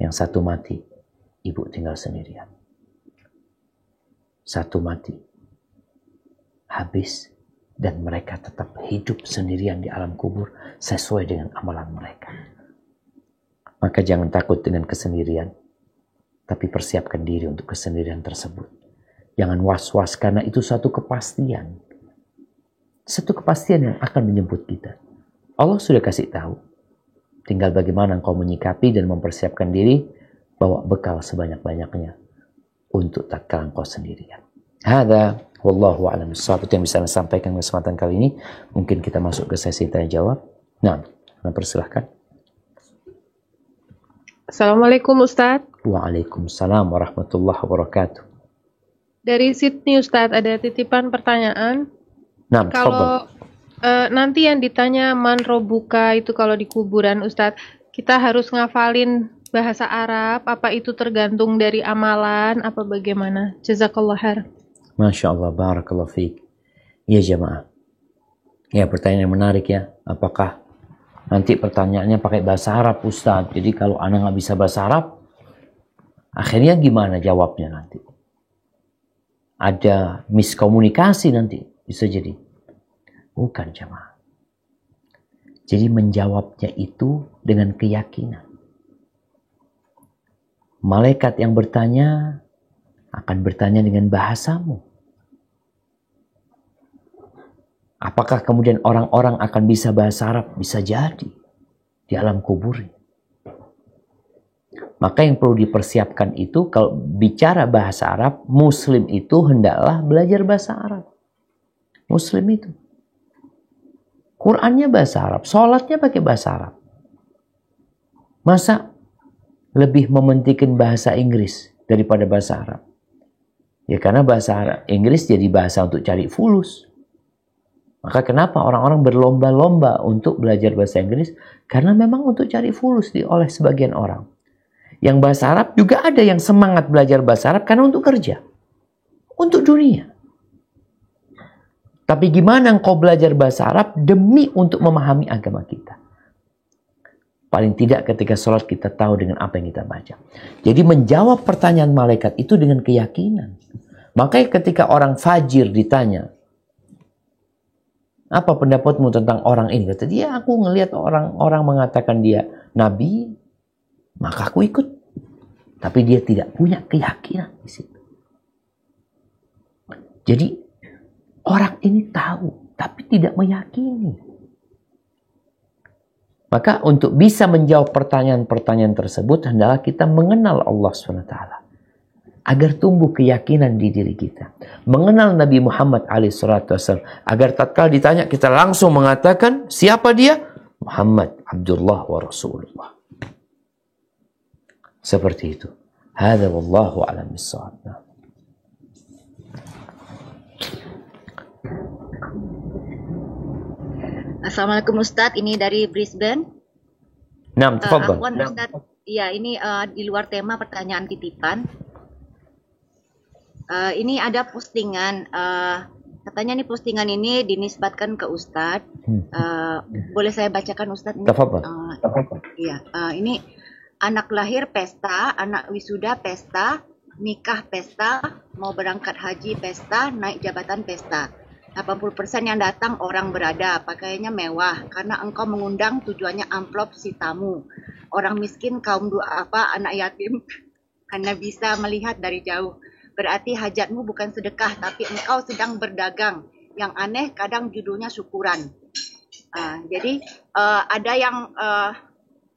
Yang satu mati, ibu tinggal sendirian. Satu mati, habis, dan mereka tetap hidup sendirian di alam kubur sesuai dengan amalan mereka. Maka jangan takut dengan kesendirian, tapi persiapkan diri untuk kesendirian tersebut. Jangan was-was karena itu suatu kepastian. Satu kepastian yang akan menjemput kita. Allah sudah kasih tahu. Tinggal bagaimana engkau menyikapi dan mempersiapkan diri, bawa bekal sebanyak-banyaknya untuk tatkala engkau sendirian. Hada wallahu a'lam bishawab. Itu yang bisa saya sampaikan kesempatan kali ini. Mungkin kita masuk ke sesi tanya jawab. Nah, persilahkan. Assalamualaikum Ustadz. Waalaikumsalam warahmatullahi wabarakatuh. Dari Sydney Ustadz, ada titipan pertanyaan. Nah, kalau nanti yang ditanya man robuka itu kalau di kuburan Ustadz, kita harus ngafalin bahasa Arab, apa itu tergantung dari amalan, apa bagaimana? Jazakallah khair. Masya Allah, barakallah fiik. Ya jamaah. Ya, pertanyaan yang menarik ya. Apakah nanti pertanyaannya pakai bahasa Arab Ustadz? Jadi kalau anak nggak bisa bahasa Arab, akhirnya gimana jawabnya nanti? Ada miskomunikasi nanti, bisa jadi. Bukan jamaah. Jadi menjawabnya itu dengan keyakinan. Malaikat yang bertanya akan bertanya dengan bahasamu. Apakah kemudian orang-orang akan bisa bahasa Arab? Bisa jadi di alam kubur. Maka yang perlu dipersiapkan itu kalau bicara bahasa Arab, Muslim itu hendaklah belajar bahasa Arab. Muslim itu. Qurannya bahasa Arab, sholatnya pakai bahasa Arab. Masa lebih mementingkan bahasa Inggris daripada bahasa Arab? Ya karena bahasa Arab, Inggris jadi bahasa untuk cari fulus. Maka kenapa orang-orang berlomba-lomba untuk belajar bahasa Inggris? Karena memang untuk cari fulus oleh sebagian orang. Yang bahasa Arab juga ada yang semangat belajar bahasa Arab karena untuk kerja. Untuk dunia. Tapi gimana engkau belajar bahasa Arab demi untuk memahami agama kita? Paling tidak ketika sholat kita tahu dengan apa yang kita baca. Jadi menjawab pertanyaan malaikat itu dengan keyakinan. Makanya ketika orang fajir ditanya, apa pendapatmu tentang orang ini? Kata dia, aku ngelihat orang-orang mengatakan dia nabi, maka aku ikut. Tapi dia tidak punya keyakinan di situ. Jadi orang ini tahu tapi tidak meyakini. Maka untuk bisa menjawab pertanyaan-pertanyaan tersebut, hendaklah kita mengenal Allah SWT. Agar tumbuh keyakinan di diri kita. Mengenal Nabi Muhammad SAW. Agar tatkala ditanya, kita langsung mengatakan, siapa dia? Muhammad Abdullah wa Rasulullah. Seperti itu. Hadza wallahu a'lam bissawab. Assalamualaikum Ustadz, ini dari Brisbane. Naam, tafadhal. Afwan Ustadz, iya ini di luar tema pertanyaan titipan. Ini ada postingan, katanya nih postingan ini dinisbatkan ke Ustadz. Boleh saya bacakan Ustadz? Tafadhal. Iya, ini anak lahir pesta, anak wisuda pesta, nikah pesta, mau berangkat haji pesta, naik jabatan pesta. 80% yang datang orang berada, pakaiannya mewah, karena engkau mengundang tujuannya amplop si tamu. Orang miskin, kaum duafa, anak yatim, karena bisa melihat dari jauh. Berarti hajatmu bukan sedekah, tapi engkau sedang berdagang. Yang aneh, kadang judulnya syukuran. Jadi ada yang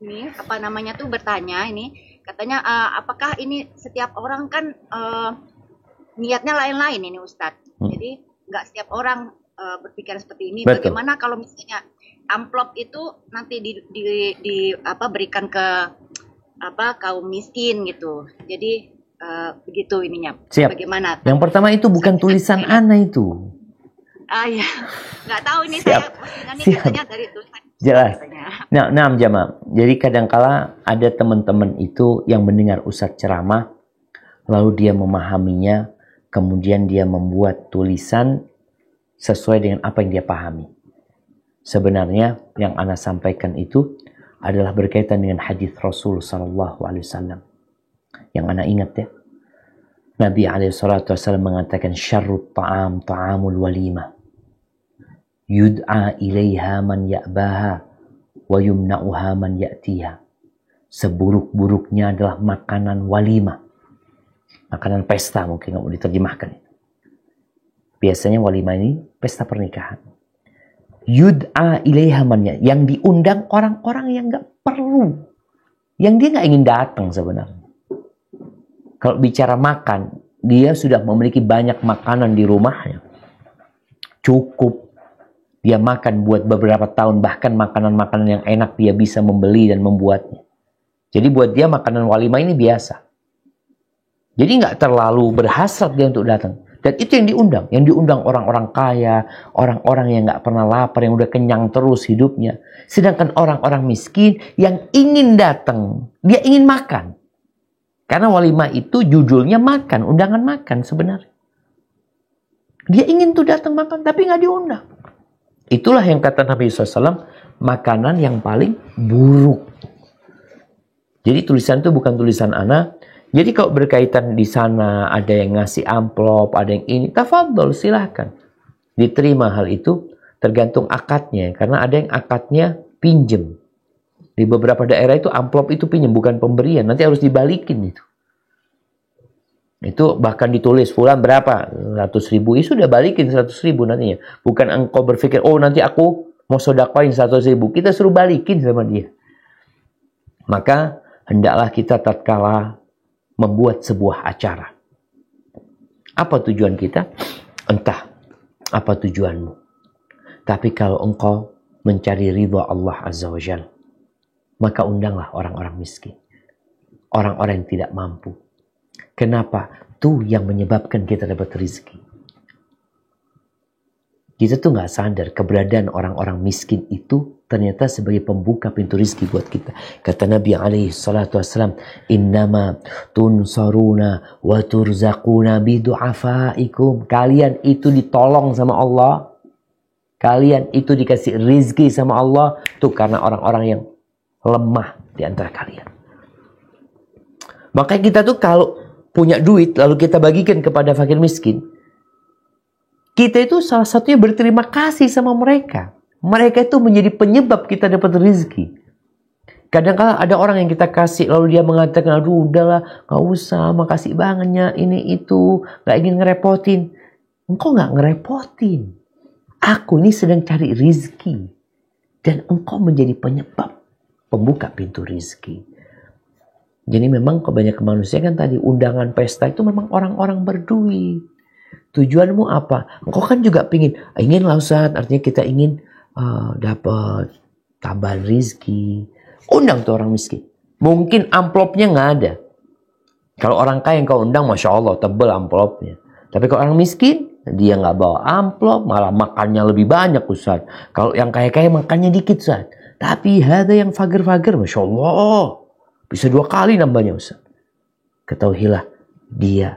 ini apa namanya tuh bertanya ini, katanya apakah ini setiap orang kan niatnya lain-lain ini Ustadz. Jadi nggak setiap orang berpikiran seperti ini. Betul. Bagaimana kalau misalnya amplop itu nanti berikan ke kaum miskin gitu. Jadi begitu ininya. Siap. Bagaimana? Yang pertama itu bukan tulisan ana itu. Ya, nggak tahu ini Siap. saya postingannya Siap. katanya dari tulisan. Jelas. Katanya. Nah, jamaah. Jadi kadangkala ada teman-teman itu yang mendengar Ustadz ceramah, lalu dia memahaminya, kemudian dia membuat tulisan sesuai dengan apa yang dia pahami. Sebenarnya yang ana sampaikan itu adalah berkaitan dengan hadis Rasul SAW. Yang ana ingat ya. Nabi SAW mengatakan syarrut ta'am ta'amul walimah. Yud'a ilaiha man ya'baha wa yumna'uha man ya'tiha. Seburuk-buruknya adalah makanan walimah. Makanan pesta mungkin nggak mau diterjemahkan. Biasanya walimah ini pesta pernikahan. Yud'a ilaiha man ya'tiha. Yang diundang orang-orang yang nggak perlu. Yang dia nggak ingin datang sebenarnya. Kalau bicara makan, dia sudah memiliki banyak makanan di rumahnya. Cukup. Dia makan buat beberapa tahun. Bahkan makanan-makanan yang enak dia bisa membeli dan membuatnya. Jadi buat dia makanan walimah ini biasa. Jadi nggak terlalu berhasrat dia untuk datang. Dan itu yang diundang. Yang diundang orang-orang kaya. Orang-orang yang nggak pernah lapar. Yang udah kenyang terus hidupnya. Sedangkan orang-orang miskin yang ingin datang. Dia ingin makan. Karena walimah itu judulnya makan, undangan makan sebenarnya. Dia ingin tuh datang makan, tapi nggak diundang. Itulah yang kata Nabi SAW, makanan yang paling buruk. Jadi tulisan itu bukan tulisan ana. Jadi kalau berkaitan di sana ada yang ngasih amplop, ada yang ini, tafadhol silahkan. Diterima hal itu, tergantung akadnya. Karena ada yang akadnya pinjem. Di beberapa daerah itu amplop itu pinjam, bukan pemberian. Nanti harus dibalikin itu. Itu bahkan ditulis, fulan berapa? 100.000. Ya sudah balikin 100.000 nantinya. Bukan engkau berpikir, oh nanti aku mau sodakoin 100.000. Kita suruh balikin sama dia. Maka hendaklah kita tatkala membuat sebuah acara. Apa tujuan kita? Entah apa tujuanmu. Tapi kalau engkau mencari ridha Allah Azza wa Jalla, maka undanglah orang-orang miskin. Orang-orang yang tidak mampu. Kenapa? Itu yang menyebabkan kita dapat rezeki. Kita tuh gak sadar keberadaan orang-orang miskin itu ternyata sebagai pembuka pintu rezeki buat kita. Kata Nabi SAW, Innama tunsaruna wa turzaquna bidu'afaikum. Kalian itu ditolong sama Allah. Kalian itu dikasih rezeki sama Allah. Itu karena orang-orang yang lemah di antara kalian. Makanya kita tuh kalau punya duit lalu kita bagikan kepada fakir miskin, kita itu salah satunya berterima kasih sama mereka. Mereka itu menjadi penyebab kita dapat rezeki. Kadang-kadang ada orang yang kita kasih lalu dia mengatakan, aduh udahlah gak usah, makasih bangetnya ini itu, gak ingin ngerepotin. engkau nggak ngerepotin. Aku ini sedang cari rizki. Dan engkau menjadi penyebab pembuka pintu rizki. Jadi memang kebanyakan manusia kan tadi undangan pesta itu memang orang-orang berduit. Tujuanmu apa? Engkau kan juga ingin lah Ustaz, artinya kita ingin dapat tambahan rizki. Undang tuh orang miskin. Mungkin amplopnya nggak ada. Kalau orang kaya yang kau undang, Masya Allah, tebel amplopnya. Tapi kalau orang miskin, dia nggak bawa amplop, malah makannya lebih banyak Ustaz. Kalau yang kaya-kaya makannya dikit Ustaz. Tapi ada yang fager-fager, Masya Allah. Bisa 2 kali nambahnya Ustaz. Ketahuilah, dia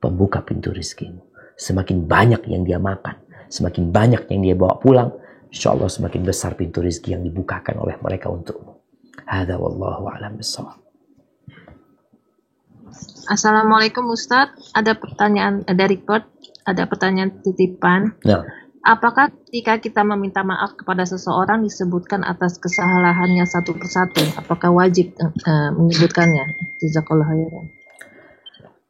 pembuka pintu rizkimu. Semakin banyak yang dia makan, semakin banyak yang dia bawa pulang, insya Allah semakin besar pintu rizki yang dibukakan oleh mereka untukmu. Hadza wallahu a'lam bishawab. Assalamualaikum Ustadz, ada pertanyaan dari Kurt, ada pertanyaan titipan. Nah, Apakah ketika kita meminta maaf kepada seseorang disebutkan atas kesalahannya satu persatu? Apakah wajib menyebutkannya? Jazakallahu khairan.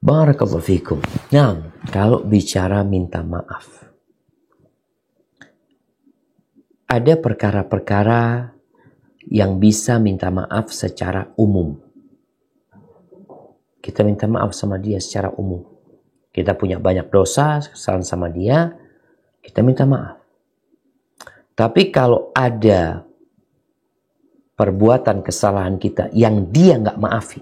barakallahu fikum. Nah, kalau bicara minta maaf, ada perkara-perkara yang bisa minta maaf secara umum. Kita minta maaf sama dia secara umum. Kita punya banyak dosa, kesalahan sama dia, kita minta maaf. Tapi kalau ada perbuatan kesalahan kita yang dia nggak maafi,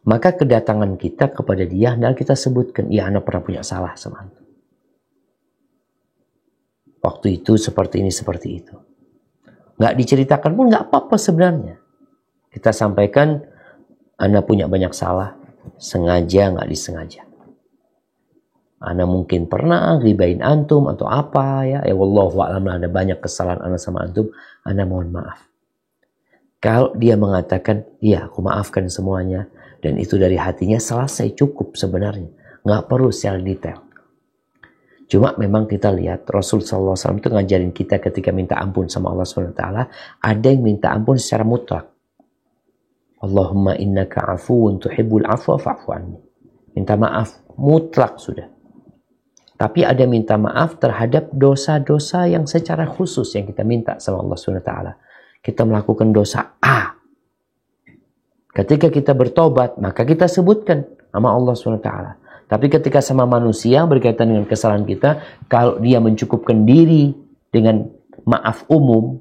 maka kedatangan kita kepada dia adalah kita sebutkan, ya anak pernah punya salah sama antum. Waktu itu seperti ini, seperti itu. Nggak diceritakan pun nggak apa-apa sebenarnya. Kita sampaikan, anak punya banyak salah, sengaja nggak disengaja. Ana mungkin pernah ribain antum atau apa ya. Wallahu a'lam, ada banyak kesalahan ana sama antum. Ana mohon maaf. Kalau dia mengatakan, iya aku maafkan semuanya. Dan itu dari hatinya, selesai, cukup sebenarnya. Nggak perlu secara detail. Cuma memang kita lihat Rasulullah SAW itu ngajarin kita ketika minta ampun sama Allah SWT. Ada yang minta ampun secara mutlak. Allahumma innaka afuun tuhibbul afwa fa'fu anni. Minta maaf mutlak sudah. Tapi ada minta maaf terhadap dosa-dosa yang secara khusus yang kita minta sama Allah SWT. Kita melakukan dosa A. Ketika kita bertobat, maka kita sebutkan sama Allah SWT. Tapi ketika sama manusia berkaitan dengan kesalahan kita, kalau dia mencukupkan diri dengan maaf umum,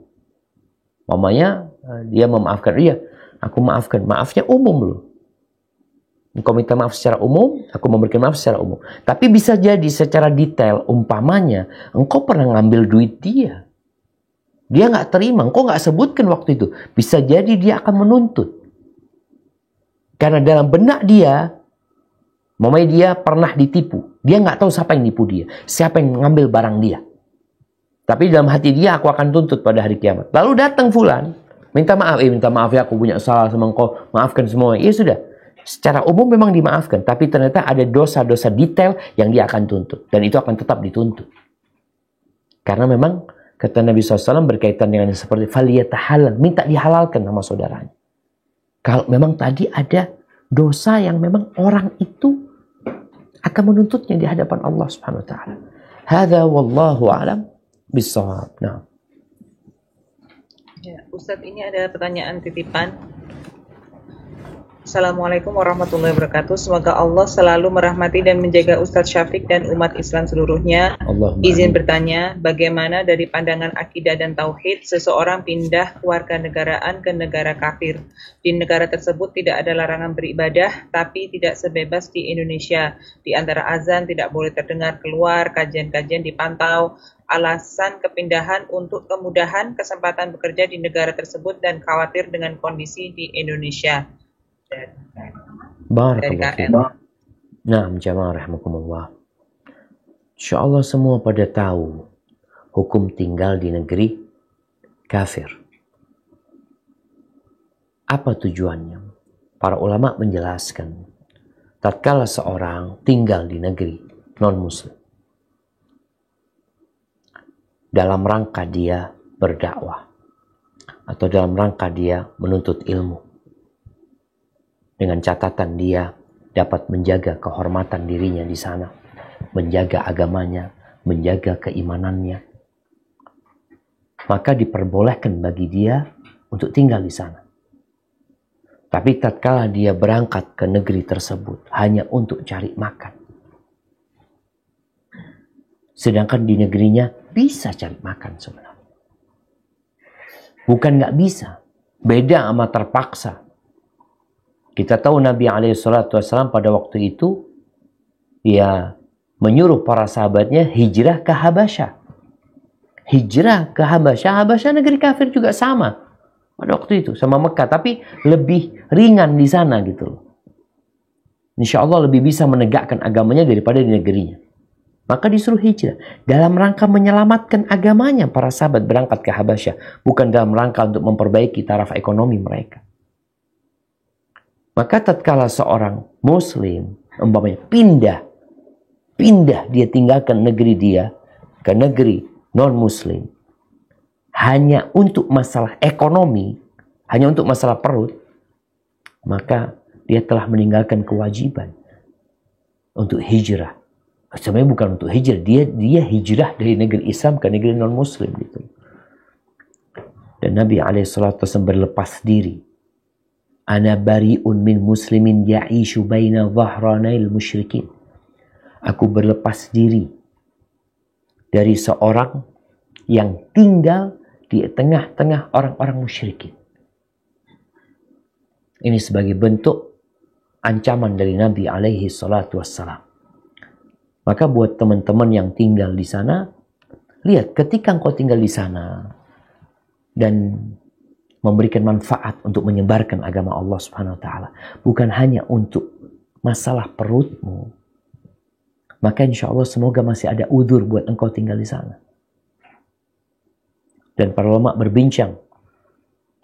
mamanya dia memaafkan, iya aku maafkan, maafnya umum loh. Engkau minta maaf secara umum, aku memberikan maaf secara umum. Tapi bisa jadi secara detail, umpamanya, engkau pernah ngambil duit dia. Dia nggak terima, engkau nggak sebutkan waktu itu. Bisa jadi dia akan menuntut. Karena dalam benak dia, mamanya dia pernah ditipu. Dia nggak tahu siapa yang nipu dia. Siapa yang ngambil barang dia. Tapi dalam hati dia, aku akan tuntut pada hari kiamat. Lalu datang fulan, minta maaf ya, aku punya salah sama engkau, maafkan semua. Iya sudah. Secara umum memang dimaafkan, tapi ternyata ada dosa-dosa detail yang dia akan tuntut. Dan itu akan tetap dituntut. Karena memang kata Nabi SAW berkaitan dengan seperti faliyatahalal, minta dihalalkan sama saudaranya. Kalau memang tadi ada dosa yang memang orang itu akan menuntutnya di hadapan Allah Subhanahu wa taala. Hadza wallahu a'lam bissawab. Nah. Ya, Ustadz, ini ada pertanyaan titipan. Assalamualaikum warahmatullahi wabarakatuh. Semoga Allah selalu merahmati dan menjaga Ustadz Syafiq dan umat Islam seluruhnya. Izin bertanya, bagaimana dari pandangan akidah dan tauhid seseorang pindah kewarganegaraan ke negara kafir? Di negara tersebut tidak ada larangan beribadah, tapi tidak sebebas di Indonesia. Di antara azan tidak boleh terdengar keluar, kajian-kajian dipantau. Alasan kepindahan untuk kemudahan kesempatan bekerja di negara tersebut dan khawatir dengan kondisi di Indonesia. Barakallahu. Nah, jamaah rahimakumullah. Insyaallah semua pada tahu hukum tinggal di negeri kafir. Apa tujuannya? Para ulama menjelaskan, tatkala seorang tinggal di negeri non-muslim, dalam rangka dia berdakwah atau dalam rangka dia menuntut ilmu, dengan catatan dia dapat menjaga kehormatan dirinya di sana, menjaga agamanya, menjaga keimanannya, maka diperbolehkan bagi dia untuk tinggal di sana. Tapi tatkala dia berangkat ke negeri tersebut hanya untuk cari makan, sedangkan di negerinya bisa cari makan sebenarnya. Bukan nggak bisa, beda sama terpaksa. Kita tahu Nabi SAW pada waktu itu dia menyuruh para sahabatnya hijrah ke Habasyah. Hijrah ke Habasyah. Habasyah negeri kafir juga sama pada waktu itu sama Mekah, tapi lebih ringan di sana gitu loh. Insya Allah lebih bisa menegakkan agamanya daripada di negerinya. Maka disuruh hijrah dalam rangka menyelamatkan agamanya. Para sahabat berangkat ke Habasyah bukan dalam rangka untuk memperbaiki taraf ekonomi mereka. Maka tatkala seorang muslim umpamanya pindah dia tinggalkan negeri dia ke negeri non-muslim hanya untuk masalah ekonomi, hanya untuk masalah perut, maka dia telah meninggalkan kewajiban untuk hijrah. Sebenarnya bukan untuk hijrah, dia hijrah dari negeri Islam ke negeri non-muslim gitu. Dan Nabi SAW berlepas diri. Ana bari'un min muslimin ya'ishu baina dhahranail musyrikin. Aku berlepas diri dari seorang yang tinggal di tengah-tengah orang-orang musyrikin. Ini sebagai bentuk ancaman dari Nabi alaihi salatu wassalam. Maka buat teman-teman yang tinggal di sana, lihat ketika engkau tinggal di sana dan memberikan manfaat untuk menyebarkan agama Allah Subhanahu wa taala, bukan hanya untuk masalah perutmu, maka insya Allah semoga masih ada udzur buat engkau tinggal di sana. Dan para ulama berbincang,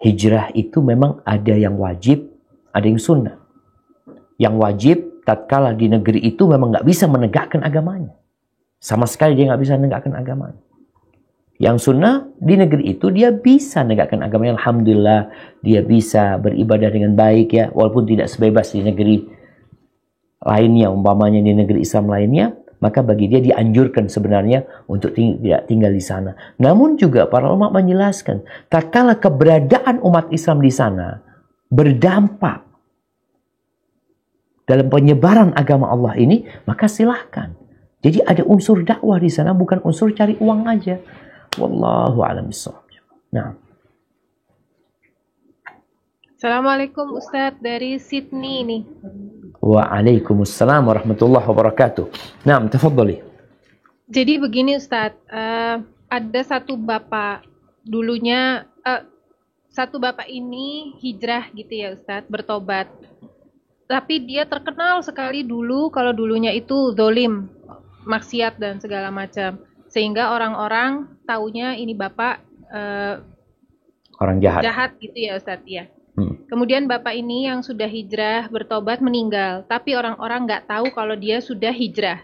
hijrah itu memang ada yang wajib, ada yang sunnah. Yang wajib tatkala di negeri itu memang nggak bisa menegakkan agamanya, sama sekali dia nggak bisa menegakkan agamanya. Yang sunnah di negeri itu dia bisa menegakkan agamanya, alhamdulillah dia bisa beribadah dengan baik ya, walaupun tidak sebebas di negeri lainnya, umpamanya di negeri Islam lainnya, maka bagi dia dianjurkan sebenarnya untuk tidak tinggal di sana. Namun juga para ulama menjelaskan, tatkala keberadaan umat Islam di sana berdampak dalam penyebaran agama Allah ini, maka silahkan. Jadi ada unsur dakwah di sana, bukan unsur cari uang aja. Wallahu a'lam bishawab. Nah. Assalamualaikum Ustadz dari Sydney ini. Waalaikumsalam warahmatullahi wabarakatuh. Nah, tafadhali. Jadi begini Ustadz, ada satu bapak dulunya, satu bapak ini hijrah gitu ya Ustadz, bertobat. Tapi dia terkenal sekali dulu kalau dulunya itu zolim, maksiat dan segala macam. Sehingga orang-orang taunya ini bapak orang jahat gitu ya Ustadz ya. Kemudian bapak ini yang sudah hijrah bertobat meninggal, tapi orang-orang nggak tahu kalau dia sudah hijrah.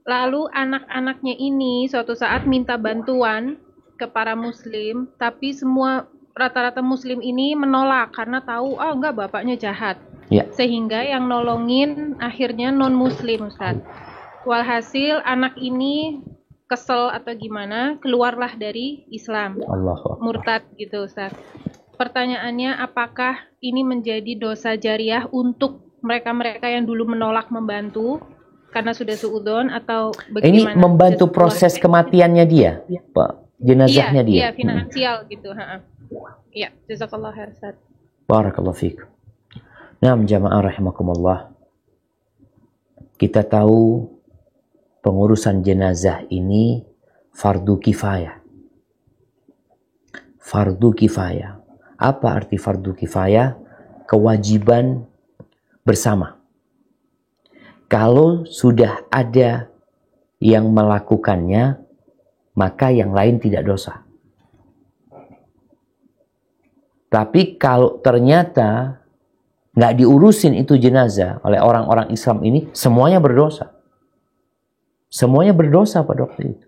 Lalu anak-anaknya ini suatu saat minta bantuan ke para muslim, tapi semua rata-rata muslim ini menolak karena tahu enggak bapaknya jahat. Ya. Sehingga yang nolongin akhirnya non-muslim Ustaz. Walhasil anak ini kesel atau gimana, keluarlah dari Islam. Murtad gitu Ustaz. Pertanyaannya, apakah ini menjadi dosa jariah untuk mereka-mereka yang dulu menolak membantu karena sudah suudzon atau bagaimana? Ini membantu proses kematiannya dia, Pak, jenazahnya dia. Iya, finansial gitu. Iya, jazakallah khair Ustaz. Barakallahu fiik. Nah, jamaah rahimakumullah. Kita tahu pengurusan jenazah ini fardu kifayah. Fardu kifayah. Apa arti fardu kifayah? Kewajiban bersama. Kalau sudah ada yang melakukannya, maka yang lain tidak dosa. Tapi kalau ternyata nggak diurusin itu jenazah oleh orang-orang Islam ini, semuanya berdosa. Semuanya berdosa pada waktu itu.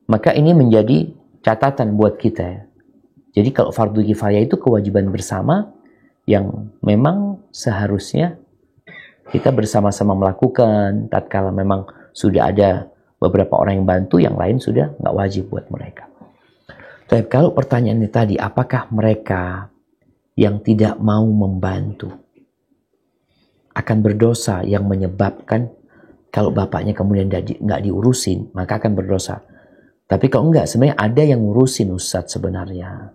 Maka ini menjadi catatan buat kita ya. Jadi kalau fardu kifayah itu kewajiban bersama yang memang seharusnya kita bersama-sama melakukan. Tatkala memang sudah ada beberapa orang yang bantu, yang lain sudah nggak wajib buat mereka. Tapi kalau pertanyaannya tadi, apakah mereka yang tidak mau membantu akan berdosa yang menyebabkan kalau bapaknya kemudian nggak diurusin, maka akan berdosa. Tapi kalau enggak, sebenarnya ada yang ngurusin Ustadz sebenarnya.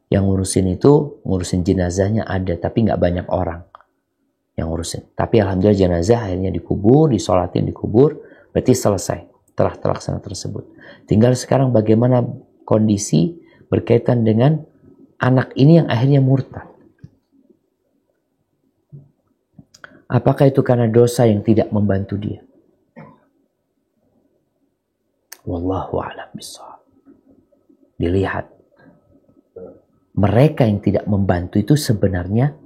Yang ngurusin itu, ngurusin jenazahnya ada, tapi nggak banyak orang yang ngurusin. Tapi alhamdulillah jenazah akhirnya dikubur, disolatin, dikubur, berarti selesai, telah terlaksana tersebut. Tinggal sekarang bagaimana kondisi berkaitan dengan anak ini yang akhirnya murtad. Apakah itu karena dosa yang tidak membantu dia? Wallahu a'lam bishawab. Dilihat. Mereka yang tidak membantu itu sebenarnya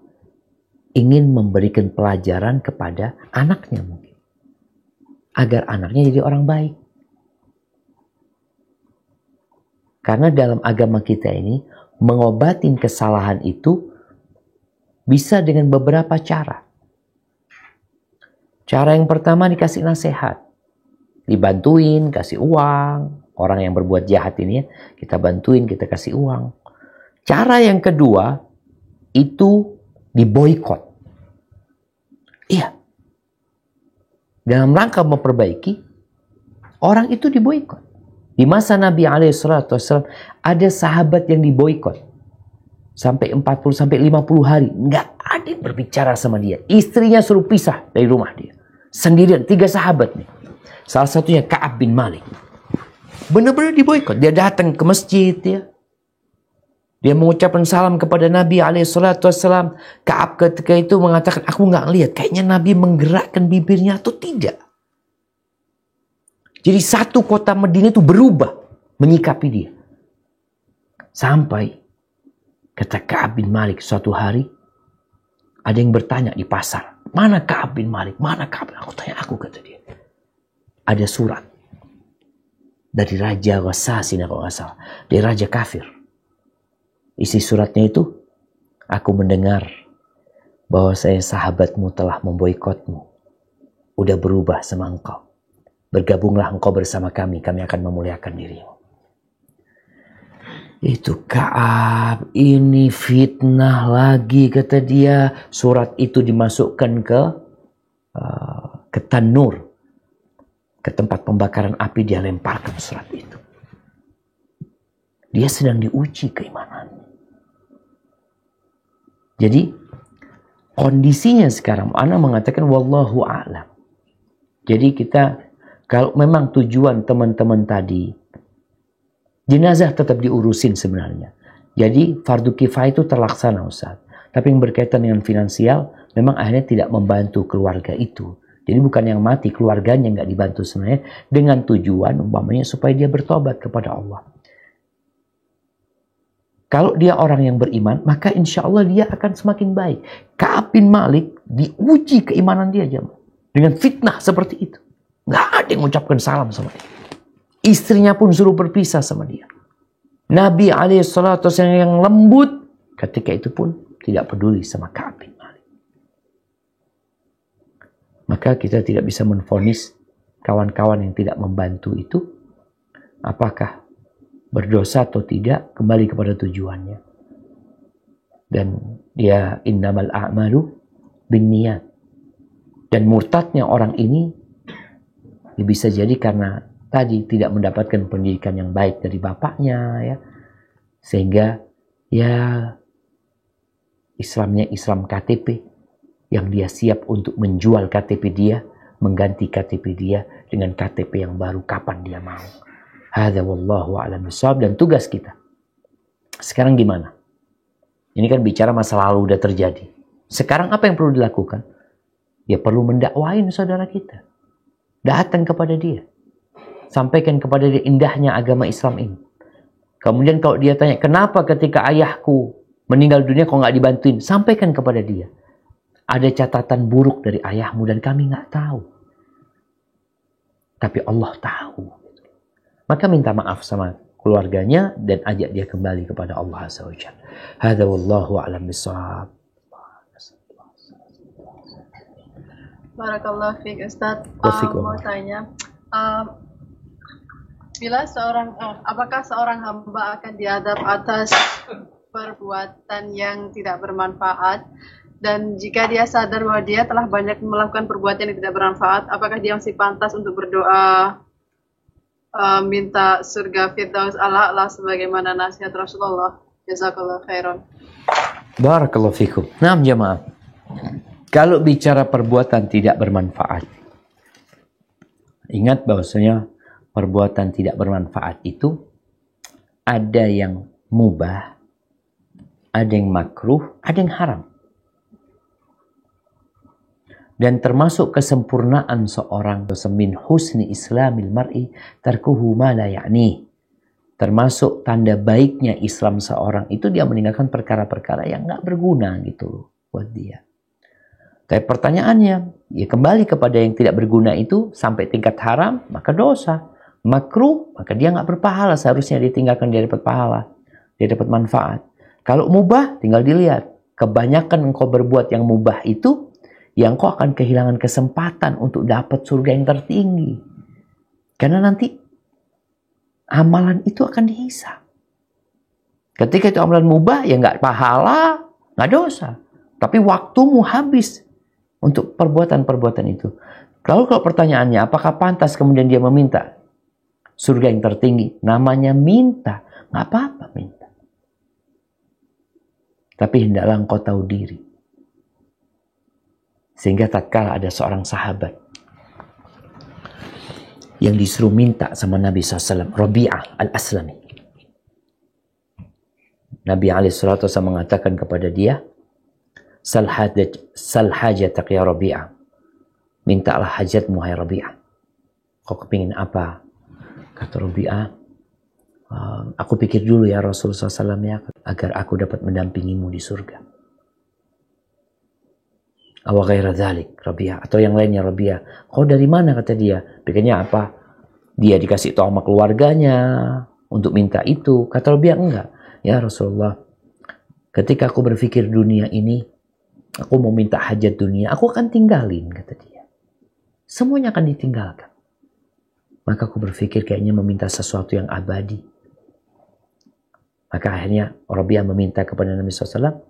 ingin memberikan pelajaran kepada anaknya mungkin. Agar anaknya jadi orang baik. Karena dalam agama kita ini, mengobatin kesalahan itu bisa dengan beberapa cara. Cara yang pertama dikasih nasihat. Dibantuin, kasih uang. Orang yang berbuat jahat ini ya, kita bantuin, kita kasih uang. Cara yang kedua, itu diboikot. Iya. Dalam rangka memperbaiki, orang itu diboikot. Di masa Nabi SAW, ada sahabat yang diboikot. Sampai 40-50 hari. Nggak ada yang berbicara sama dia. Istrinya suruh pisah dari rumah dia. Sendirian, 3 sahabat nih. Salah satunya Ka'ab bin Malik. Benar-benar diboikot. Dia datang ke masjid ya. Dia mengucapkan salam kepada Nabi SAW. Ka'ab ketika itu mengatakan, aku nggak lihat. Kayaknya Nabi menggerakkan bibirnya atau tidak. Jadi satu kota Madinah itu berubah menyikapi dia. Sampai kata Ka'ab bin Malik suatu hari, ada yang bertanya di pasar. Mana Ka'ab bin Malik? Mana Ka'ab? Aku tanya, aku kata dia. Ada surat. Dari Raja Ghassasin kalau nggak salah. Dari Raja Kafir. Isi suratnya itu, aku mendengar bahwa saya sahabatmu telah memboikotmu. Udah berubah sama engkau. Bergabunglah engkau bersama kami akan memuliakan dirimu. Itu Ka'ab, ini fitnah lagi kata dia. Surat itu dimasukkan ke tanur, ke tempat pembakaran api, dia lemparkan surat itu. Dia sedang diuji keimanannya. Jadi kondisinya sekarang, ana mengatakan wallahu a'lam. Jadi kita, kalau memang tujuan teman-teman tadi, jenazah tetap diurusin sebenarnya. Jadi fardu kifayah itu terlaksana Ustaz. Tapi yang berkaitan dengan finansial, memang akhirnya tidak membantu keluarga itu. Jadi bukan yang mati, keluarganya nggak dibantu sebenarnya. Dengan tujuan umpamanya supaya dia bertobat kepada Allah. Kalau dia orang yang beriman, maka insya Allah dia akan semakin baik. Ka'ab bin Malik diuji keimanan dia jemaah. Dengan fitnah seperti itu. Nggak ada yang mengucapkan salam sama dia. Istrinya pun suruh berpisah sama dia. Nabi SAW yang lembut ketika itu pun tidak peduli sama Ka'ab bin Malik. Maka kita tidak bisa menvonis kawan-kawan yang tidak membantu itu apakah berdosa atau tidak, kembali kepada tujuannya. Dan dia innamal a'malu binniyat. Dan murtadnya orang ini ya bisa jadi karena tadi tidak mendapatkan pendidikan yang baik dari bapaknya ya. Sehingga ya Islamnya Islam KTP yang dia siap untuk menjual KTP dia, mengganti KTP dia dengan KTP yang baru kapan dia mau. Hadza wallahu a'lam bishawab. Dan tugas kita sekarang gimana? Ini kan bicara masa lalu udah terjadi. Sekarang apa yang perlu dilakukan? Ya perlu mendakwain saudara kita. Datang kepada dia. Sampaikan kepada dia indahnya agama Islam ini. Kemudian kalau dia tanya, kenapa ketika ayahku meninggal dunia kok nggak dibantuin? Sampaikan kepada dia. Ada catatan buruk dari ayahmu dan kami nggak tahu. Tapi Allah tahu. Maka minta maaf sama keluarganya dan ajak dia kembali kepada Allah Azza wa Jalla. Hadza wallahu a'lam bishawab. Barakallah fiik Ustaz. Wafik Mau tanya, bila apakah seorang hamba akan diadab atas perbuatan yang tidak bermanfaat, dan jika dia sadar bahwa dia telah banyak melakukan perbuatan yang tidak bermanfaat, apakah dia masih pantas untuk berdoa minta surga Firdaus al-A'la sebagaimana nasihat Rasulullah? Jazakallah khairan. Barakallahu fikum. Nah, jemaah. Kalau bicara perbuatan tidak bermanfaat, ingat bahwasanya perbuatan tidak bermanfaat itu ada yang mubah, ada yang makruh, ada yang haram. Dan termasuk kesempurnaan seorang, min husni islamil mar'i tarkuhu ma la ya'ni. Termasuk tanda baiknya Islam seorang itu dia meninggalkan perkara-perkara yang nggak berguna gitu loh buat dia. Tapi pertanyaannya, ya kembali kepada yang tidak berguna itu sampai tingkat haram, maka dosa. Makruh, maka dia nggak berpahala. Seharusnya dia tinggalkan, dia dapat pahala. Dia dapat manfaat. Kalau mubah, tinggal dilihat. Kebanyakan engkau berbuat yang mubah itu, yang kau akan kehilangan kesempatan untuk dapat surga yang tertinggi. Karena nanti amalan itu akan dihisab. Ketika itu amalan mubah, ya nggak pahala, nggak dosa. Tapi waktumu habis untuk perbuatan-perbuatan itu. Kalau pertanyaannya, apakah pantas kemudian dia meminta surga yang tertinggi? Namanya minta, nggak apa-apa minta. Tapi hendaklah engkau tahu diri. Sehingga tatkala ada seorang sahabat yang disuruh minta sama Nabi SAW, Rabi'ah al-Aslami. Nabi SAW mengatakan kepada dia, Sal hajatak ya Rabi'ah. Mintalah hajatmu hai Rabi'ah. Kau kepingin apa? Kata Rabi'ah, aku pikir dulu ya Rasulullah SAW ya, agar aku dapat mendampingimu di surga. Awa ghaira dzalik, Rabi'ah, atau yang lainnya Rabi'ah. Kau dari mana, kata dia? Pikirnya apa? Dia dikasih tahu sama keluarganya untuk minta itu. Kata Rabi'ah, enggak. Ya Rasulullah, ketika aku berpikir dunia ini, aku mau minta hajat dunia, aku akan tinggalin, kata dia. Semuanya akan ditinggalkan. Maka aku berpikir kayaknya meminta sesuatu yang abadi. Maka akhirnya Rabi'ah meminta kepada Nabi SAW,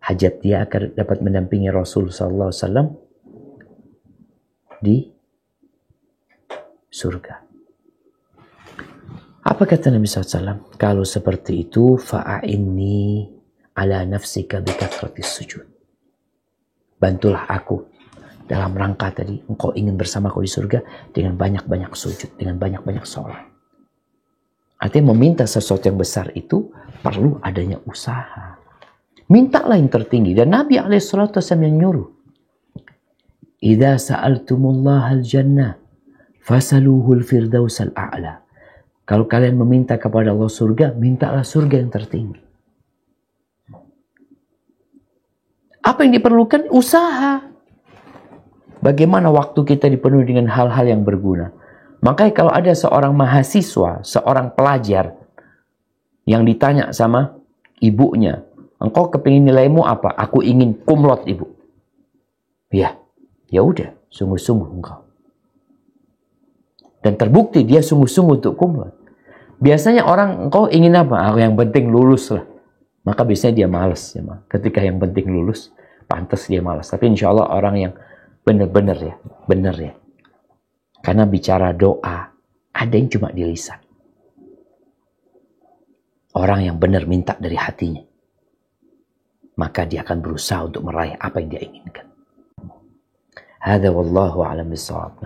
hajat dia agar dapat mendampingi Rasul SAW di surga. Apa kata Nabi SAW? Kalau seperti itu, fa'a'inni ala nafsika bikathratis sujud. Bantulah aku dalam rangka tadi, engkau ingin bersamaku di surga dengan banyak-banyak sujud, dengan banyak-banyak sholat. Artinya meminta sesuatu yang besar itu perlu adanya usaha. Mintalah yang tertinggi. Dan Nabi SAW yang nyuruh, Idza sa'altumullaha al-jannah fasaluhul firdaus al-a'la. Kalau kalian meminta kepada Allah surga, mintalah surga yang tertinggi. Apa yang diperlukan? Usaha. Bagaimana waktu kita dipenuhi dengan hal-hal yang berguna. Makanya kalau ada seorang mahasiswa, seorang pelajar yang ditanya sama ibunya, engkau kepingin nilaimu apa? Aku ingin kumlot, ibu. Ya udah, sungguh-sungguh engkau. Dan terbukti dia sungguh-sungguh untuk kumlot. Biasanya orang, engkau ingin apa? Aku yang penting lulus lah. Maka biasanya dia malas. Ya, ketika yang penting lulus, pantas dia malas. Tapi insya Allah orang yang benar ya. Karena bicara doa, ada yang cuma di lisan. Orang yang benar minta dari hatinya, maka dia akan berusaha untuk meraih apa yang dia inginkan. Hadza wallahu a'lam bissawab.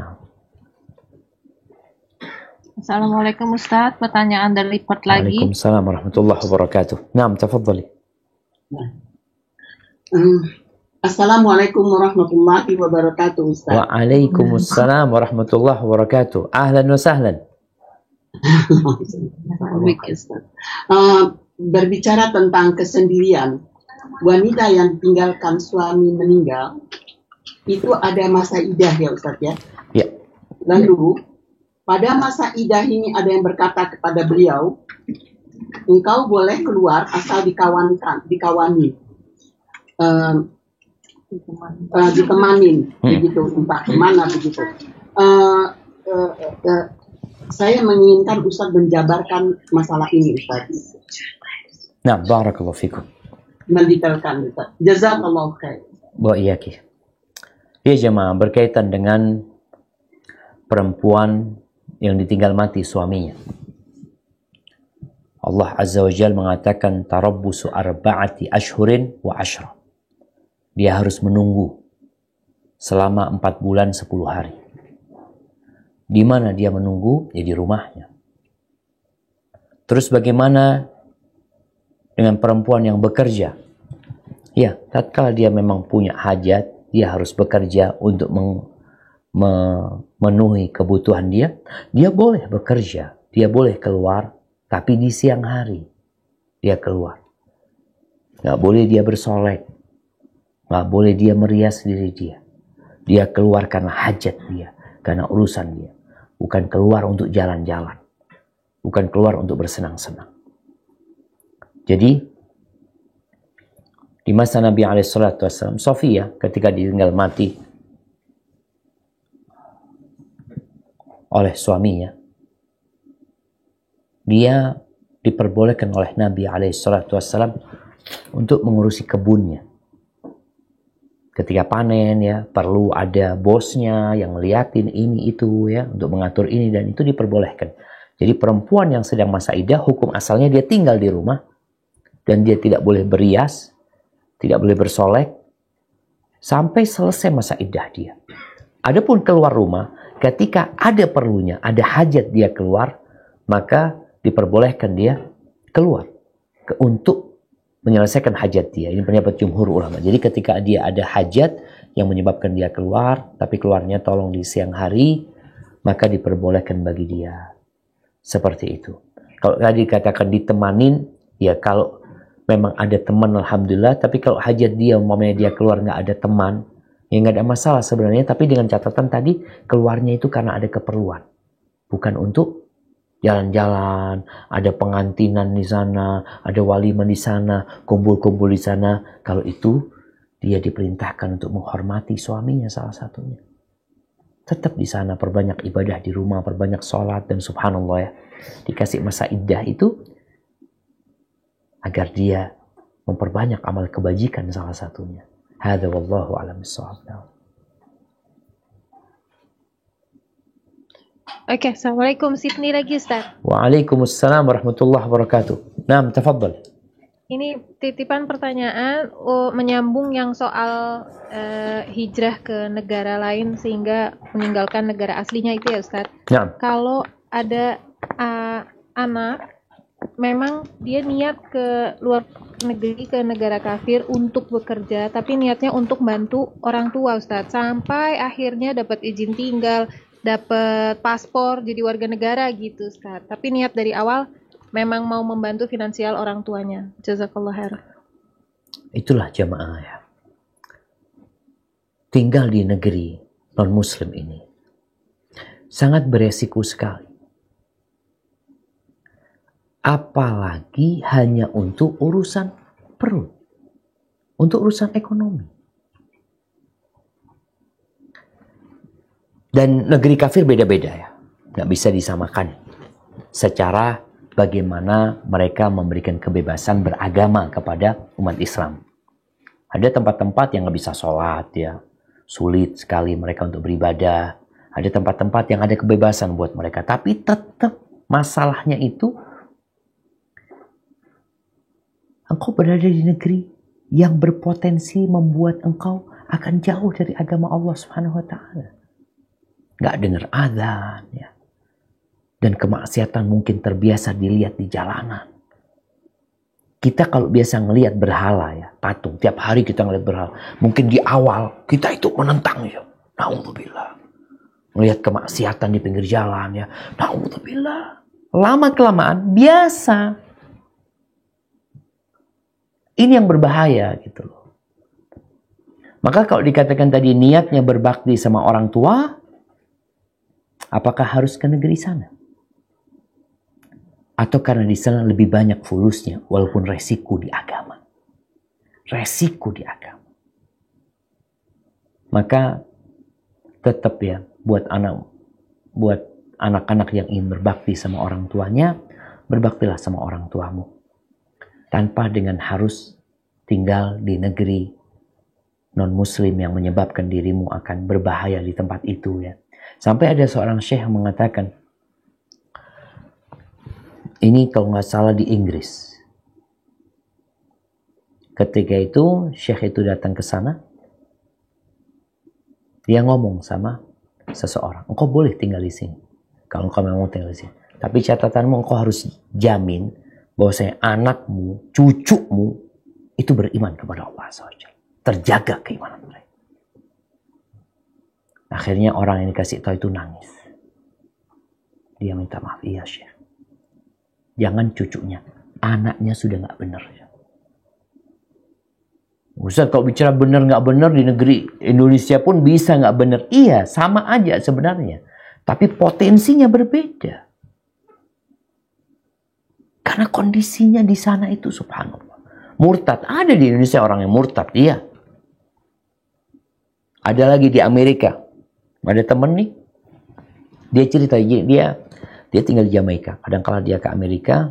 Assalamualaikum Ustaz, pertanyaan dari Lipat lagi. Waalaikumsalam warahmatullahi wabarakatuh. Naam, tafadhali. Assalamualaikum warahmatullahi wabarakatuh, Ustaz. Waalaikumsalam warahmatullahi wabarakatuh. Ahlan wa sahlan. Berbicara tentang kesendirian, wanita yang ditinggalkan suami meninggal, itu ada masa idah ya Ustaz ya? Ya. Lalu, pada masa idah ini ada yang berkata kepada beliau, engkau boleh keluar asal dikawani. ditemanin begitu, entah kemana begitu. Saya menginginkan Ustaz menjabarkan masalah ini, Ustaz. Nah, barakallahu fikum. Mendetailkan, Ustaz. Jazakallahu khair. Wa iyaki. Ya jemaah, berkaitan dengan perempuan yang ditinggal mati suaminya. Allah Azza wa Jalla mengatakan tarabbusu arba'ati ashhurin wa ashra. Dia harus menunggu selama 4 bulan 10 hari. Di mana dia menunggu? Ya di rumahnya. Terus bagaimana dengan perempuan yang bekerja? Ya, tatkala dia memang punya hajat, dia harus bekerja untuk memenuhi kebutuhan dia. Dia boleh bekerja, dia boleh keluar, tapi di siang hari dia keluar. Nggak boleh dia bersolek, nggak boleh dia merias diri dia. Dia keluar karena hajat dia, karena urusan dia. Bukan keluar untuk jalan-jalan. Bukan keluar untuk bersenang-senang. Jadi, di masa Nabi SAW, Sofia ketika ditinggal mati oleh suaminya, dia diperbolehkan oleh Nabi SAW untuk mengurusi kebunnya. Ketika panen ya, perlu ada bosnya yang ngeliatin ini itu ya, untuk mengatur ini dan itu diperbolehkan. Jadi perempuan yang sedang masa iddah, hukum asalnya dia tinggal di rumah dan dia tidak boleh berias, tidak boleh bersolek sampai selesai masa iddah dia. Adapun keluar rumah, ketika ada perlunya, ada hajat dia keluar, maka diperbolehkan dia keluar untuk menyelesaikan hajat dia. Ini pendapat jumhur ulama. Jadi ketika dia ada hajat yang menyebabkan dia keluar, tapi keluarnya tolong di siang hari, maka diperbolehkan bagi dia. Seperti itu. Kalau tadi dikatakan ditemanin, ya kalau memang ada teman alhamdulillah, tapi kalau hajat dia, umpamanya dia keluar nggak ada teman, ya nggak ada masalah sebenarnya, tapi dengan catatan tadi, keluarnya itu karena ada keperluan. Bukan untuk jalan-jalan, ada pengantinan di sana, ada walimah di sana, kumpul-kumpul di sana. Kalau itu, dia diperintahkan untuk menghormati suaminya salah satunya. Tetap di sana, perbanyak ibadah di rumah, perbanyak sholat, dan subhanallah ya, dikasih masa iddah itu, agar dia memperbanyak amal kebajikan salah satunya. Hadza wallahu a'lam bissawab. Oke, Assalamualaikum. Sydney lagi, Ustaz. Waalaikumsalam warahmatullahi wabarakatuh. Naam, tafadhal. Ini titipan pertanyaan menyambung yang soal hijrah ke negara lain sehingga meninggalkan negara aslinya itu ya, Ustaz. Naam. Kalau ada anak memang dia niat ke luar negeri, ke negara kafir untuk bekerja, tapi niatnya untuk bantu orang tua, Ustaz, sampai akhirnya dapat izin tinggal, dapat paspor, jadi warga negara gitu, Ustaz. Tapi niat dari awal memang mau membantu finansial orang tuanya. Jazakallah khair. Itulah jamaah ya. Tinggal di negeri non-muslim ini sangat beresiko sekali. Apalagi hanya untuk urusan perut, untuk urusan ekonomi. Dan negeri kafir beda-beda ya, nggak bisa disamakan secara bagaimana mereka memberikan kebebasan beragama kepada umat Islam. Ada tempat-tempat yang nggak bisa sholat ya, sulit sekali mereka untuk beribadah. Ada tempat-tempat yang ada kebebasan buat mereka, tapi tetap masalahnya itu engkau berada di negeri yang berpotensi membuat engkau akan jauh dari agama Allah Subhanahu wa Ta'ala. Nggak dengar azan ya. Dan kemaksiatan mungkin terbiasa dilihat di jalanan. Kita kalau biasa ngelihat berhala ya, patung, tiap hari kita ngelihat berhala. Mungkin di awal kita itu menentang ya. Na'udzubillah. Melihat kemaksiatan di pinggir jalan ya. Na'udzubillah. Lama-kelamaan biasa. Ini yang berbahaya gitu loh. Maka kalau dikatakan tadi niatnya berbakti sama orang tua, apakah harus ke negeri sana? Atau karena di sana lebih banyak fulusnya, walaupun resiko di agama. Resiko di agama. Maka tetap ya, buat anak-anak yang ingin berbakti sama orang tuanya, berbaktilah sama orang tuamu. Tanpa dengan harus tinggal di negeri non-muslim yang menyebabkan dirimu akan berbahaya di tempat itu ya. Sampai ada seorang syekh yang mengatakan, ini kalau nggak salah di Inggris. Ketika itu syekh itu datang ke sana, dia ngomong sama seseorang, engkau boleh tinggal di sini kalau engkau memang tinggal di sini. Tapi catatanmu, engkau harus jamin bahwasanya anakmu, cucumu itu beriman kepada Allah SWT. Terjaga keimanan mereka. Akhirnya orang yang dikasih tahu itu nangis. Dia minta maaf, iya Syekh. Jangan cucunya, anaknya sudah nggak benar. Ustaz, kalau bicara benar nggak benar di negeri Indonesia pun bisa nggak benar. Iya, sama aja sebenarnya. Tapi potensinya berbeda. Karena kondisinya di sana itu subhanallah. Murtad. Ada di Indonesia orang yang murtad. Iya. Ada lagi di Amerika. Ada temen nih. Dia cerita. Dia tinggal di Jamaika. Kadang-kala dia ke Amerika.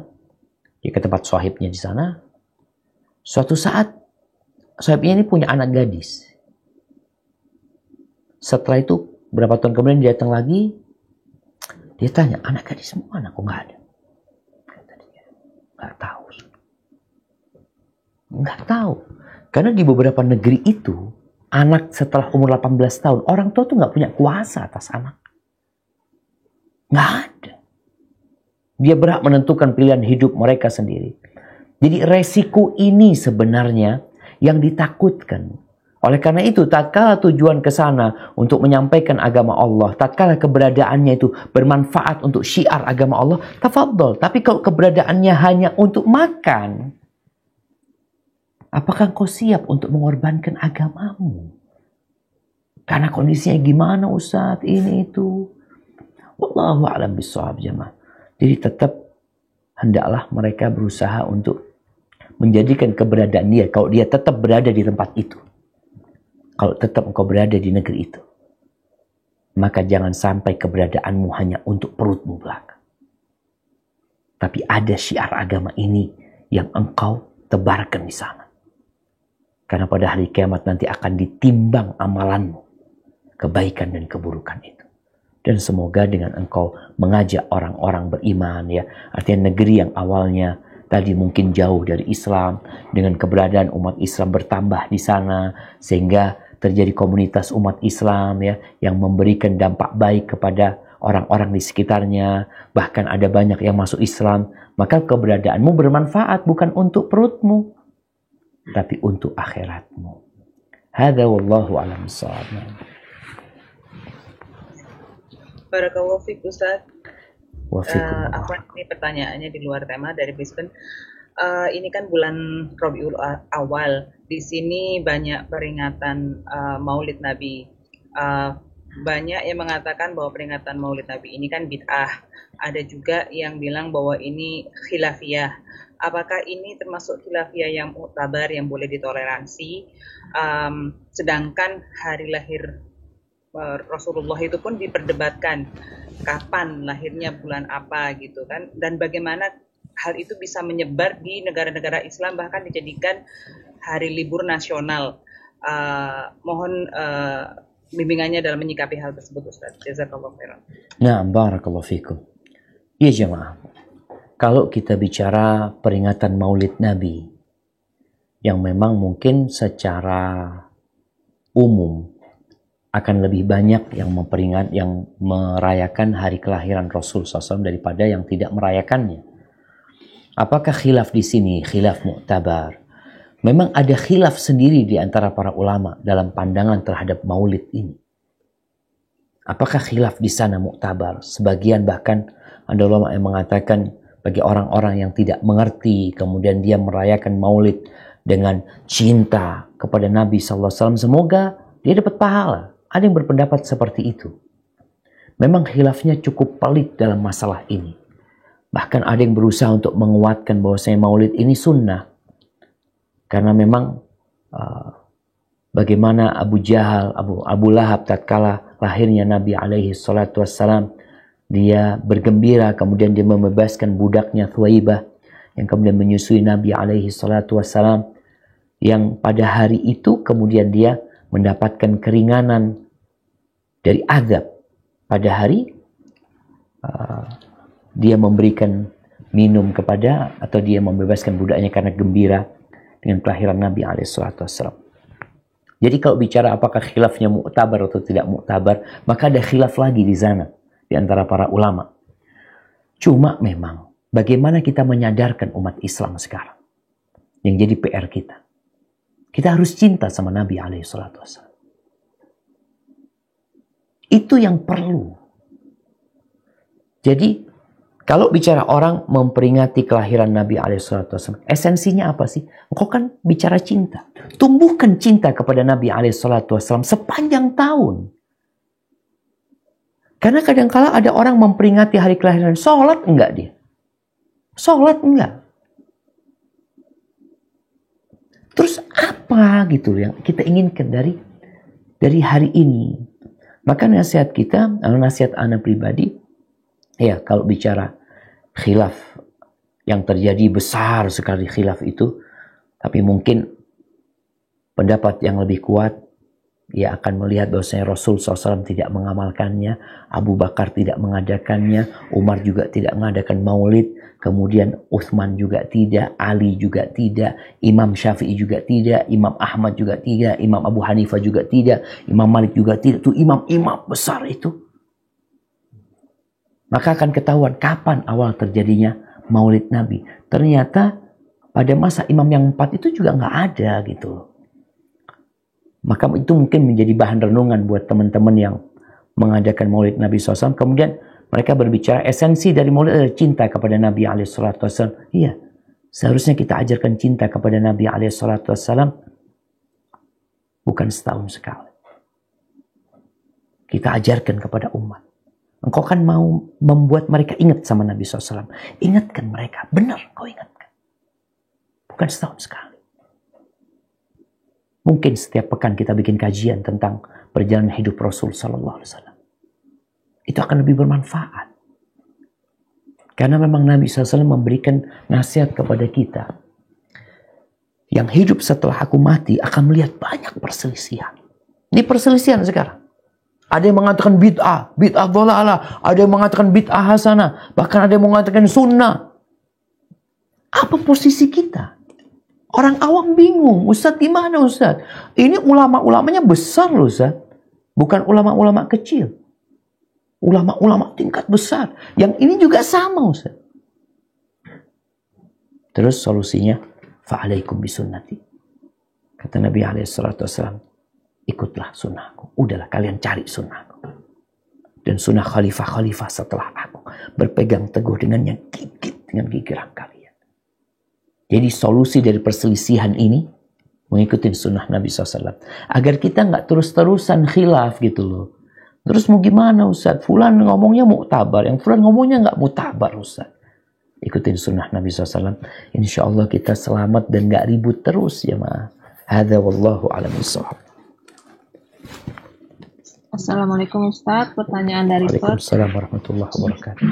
Dia ke tempat sahibnya di sana. Suatu saat. Sahibnya ini punya anak gadis. Setelah itu. Berapa tahun kemudian dia datang lagi. Dia tanya. Anak gadis mana? Kok nggak ada? Nggak tahu. Nggak tahu. Karena di beberapa negeri itu, anak setelah umur 18 tahun, orang tua tuh nggak punya kuasa atas anak. Nggak ada. Dia berhak menentukan pilihan hidup mereka sendiri. Jadi resiko ini sebenarnya yang ditakutkan. Oleh karena itu, tatkala tujuan ke sana untuk menyampaikan agama Allah, tatkala keberadaannya itu bermanfaat untuk syiar agama Allah, tafadhol. Tapi kalau keberadaannya hanya untuk makan, apakah kau siap untuk mengorbankan agamamu? Karena kondisinya gimana Ustaz, ini itu. Wallahu a'lam bishawab jemaah. Jadi tetap hendaklah mereka berusaha untuk menjadikan keberadaan dia, kalau dia tetap berada di tempat itu. Kalau tetap engkau berada di negeri itu, maka jangan sampai keberadaanmu hanya untuk perutmu belaka. Tapi ada syiar agama ini yang engkau tebarkan di sana. Karena pada hari kiamat nanti akan ditimbang amalanmu, kebaikan dan keburukan itu. Dan semoga dengan engkau mengajak orang-orang beriman, ya, artinya negeri yang awalnya tadi mungkin jauh dari Islam, dengan keberadaan umat Islam bertambah di sana, sehingga terjadi komunitas umat Islam ya yang memberikan dampak baik kepada orang-orang di sekitarnya, bahkan ada banyak yang masuk Islam, maka keberadaanmu bermanfaat bukan untuk perutmu, tapi untuk akhiratmu. Hadza wallahu a'lam bishawab. Barakallahu fiik Ustaz. Wafikum. Ini pertanyaannya di luar tema dari Brisbane. Ini kan bulan Rabiul Awal. Di sini banyak peringatan Maulid Nabi. Banyak yang mengatakan bahwa peringatan Maulid Nabi ini kan bid'ah. Ada juga yang bilang bahwa ini khilafiyah. Apakah ini termasuk khilafiyah yang muktabar, yang boleh ditoleransi? Sedangkan hari lahir Rasulullah itu pun diperdebatkan. Kapan lahirnya, bulan apa gitu kan. Dan bagaimana hal itu bisa menyebar di negara-negara Islam, bahkan dijadikan hari libur nasional. Mohon bimbingannya dalam menyikapi hal tersebut Ustaz. Jazakallahu khairan. Nah, barakallahu fikum. Ya jemaah, kalau kita bicara peringatan Maulid Nabi yang memang mungkin secara umum akan lebih banyak yang merayakan hari kelahiran Rasul SAW daripada yang tidak merayakannya. Apakah khilaf di sini? Khilaf mu'tabar. Memang ada khilaf sendiri di antara para ulama dalam pandangan terhadap maulid ini. Apakah khilaf di sana mu'tabar? Sebagian bahkan ada ulama yang mengatakan bagi orang-orang yang tidak mengerti, kemudian dia merayakan maulid dengan cinta kepada Nabi SAW, semoga dia dapat pahala. Ada yang berpendapat seperti itu. Memang khilafnya cukup pelik dalam masalah ini. Bahkan ada yang berusaha untuk menguatkan bahwasanya maulid ini sunnah. Karena memang bagaimana Abu Jahal, Abu Lahab tatkala lahirnya Nabi alaihi salatu wassalam, dia bergembira, kemudian dia membebaskan budaknya Thuwaibah yang kemudian menyusui Nabi alaihi salatu wassalam, yang pada hari itu kemudian dia mendapatkan keringanan dari azab. Pada hari dia memberikan minum kepada, atau dia membebaskan budaknya karena gembira dengan kelahiran Nabi alaihi salatu wassalam. Jadi kalau bicara apakah khilafnya mu'tabar atau tidak mu'tabar, maka ada khilaf lagi di sana di antara para ulama. Cuma memang bagaimana kita menyadarkan umat Islam sekarang, yang jadi PR kita. Kita harus cinta sama Nabi alaihi salatu wassalam. Itu yang perlu. Jadi kalau bicara orang memperingati kelahiran Nabi alaihi salatu wassalam, esensinya apa sih? Engkau kan bicara cinta. Tumbuhkan cinta kepada Nabi alaihi salatu wassalam sepanjang tahun. Karena kadang-kala ada orang memperingati hari kelahiran, sholat enggak dia? Sholat enggak? Terus apa gitu yang kita inginkan dari hari ini? Maka nasihat kita, nasihat ana pribadi, ya kalau bicara khilaf yang terjadi besar sekali khilaf itu, tapi mungkin pendapat yang lebih kuat, ia akan melihat bahwasanya Rasul SAW tidak mengamalkannya, Abu Bakar tidak mengadakannya, Umar juga tidak mengadakan maulid, kemudian Utsman juga tidak, Ali juga tidak, Imam Syafi'i juga tidak, Imam Ahmad juga tidak, Imam Abu Hanifah juga tidak, Imam Malik juga tidak. Itu imam-imam besar itu. Maka akan ketahuan kapan awal terjadinya maulid Nabi. Ternyata pada masa imam yang 4 itu juga nggak ada gitu loh. Maka itu mungkin menjadi bahan renungan buat teman-teman yang mengadakan maulid Nabi SAW. Kemudian mereka berbicara esensi dari maulid adalah cinta kepada Nabi SAW. Iya, seharusnya kita ajarkan cinta kepada Nabi SAW bukan setahun sekali. Kita ajarkan kepada umat. Engkau kan mau membuat mereka ingat sama Nabi SAW. Ingatkan mereka, benar kau ingatkan. Bukan setahun sekali. Mungkin setiap pekan kita bikin kajian tentang perjalanan hidup Rasul Sallallahu Alaihi Wasallam. Itu akan lebih bermanfaat. Karena memang Nabi SAW memberikan nasihat kepada kita. Yang hidup setelah aku mati akan melihat banyak perselisihan. Ini perselisihan sekarang. Ada yang mengatakan bid'ah dhalalah. Ada yang mengatakan bid'ah hasanah. Bahkan ada yang mengatakan sunnah. Apa posisi kita? Orang awam bingung, Ustadz di mana Ustadz? Ini ulama-ulamanya besar loh Ustadz. Bukan ulama-ulama kecil. Ulama-ulama tingkat besar. Yang ini juga sama Ustadz. Terus solusinya, fa'alaikum bisunnati. Kata Nabi SAW, ikutlah sunnahku. Udahlah kalian cari sunnahku. Dan sunnah khalifah-khalifah setelah aku. Berpegang teguh dengan yang gigit, dengan gigiran kalian. Jadi solusi dari perselisihan ini mengikuti sunnah Nabi SAW. Agar kita nggak terus-terusan khilaf gitu loh. Terus mau gimana Ustaz? Fulan ngomongnya mu'tabar. Yang fulan ngomongnya nggak mu'tabar Ustaz. Ikutin sunnah Nabi SAW. Insya Allah kita selamat dan nggak ribut terus ya ma. Hadza wallahu a'lam bishawab. Assalamualaikum Ustaz. Pertanyaan dari Waalaikumsalam warahmatullahi wabarakatuh.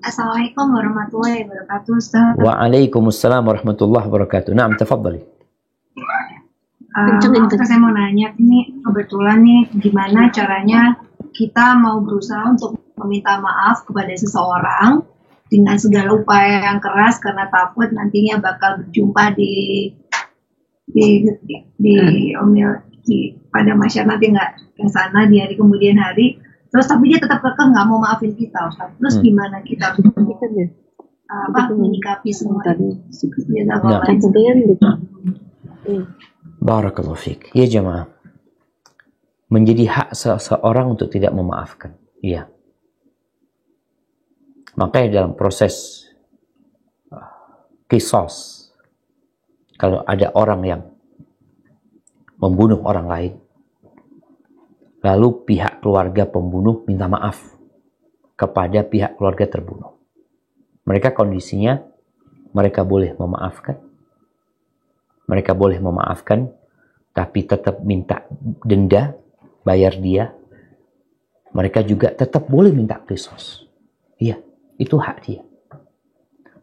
Assalamualaikum warahmatullahi wabarakatuh Ustaz. Waalaikumsalam warahmatullahi wabarakatuh. Naam, tafadhali. Ustaz, saya mau nanya, ini kebetulan nih gimana caranya kita mau berusaha untuk meminta maaf kepada seseorang dengan segala upaya yang keras karena takut nantinya bakal berjumpa pada masyarakat nanti nggak ke sana di hari kemudian hari. Terus tapi dia tetap kekeh nggak mau maafin kita, Ustaz. Terus gimana kita menyikapi semua ini? Barakallahu fiik. Ya jemaah. Menjadi hak seseorang untuk tidak memaafkan. Iya. Makanya dalam proses qisas, kalau ada orang yang membunuh orang lain, lalu pihak keluarga pembunuh minta maaf kepada pihak keluarga terbunuh. Mereka kondisinya, mereka boleh memaafkan. Mereka boleh memaafkan tapi tetap minta denda, bayar dia, mereka juga tetap boleh minta qisas. Iya, itu hak dia.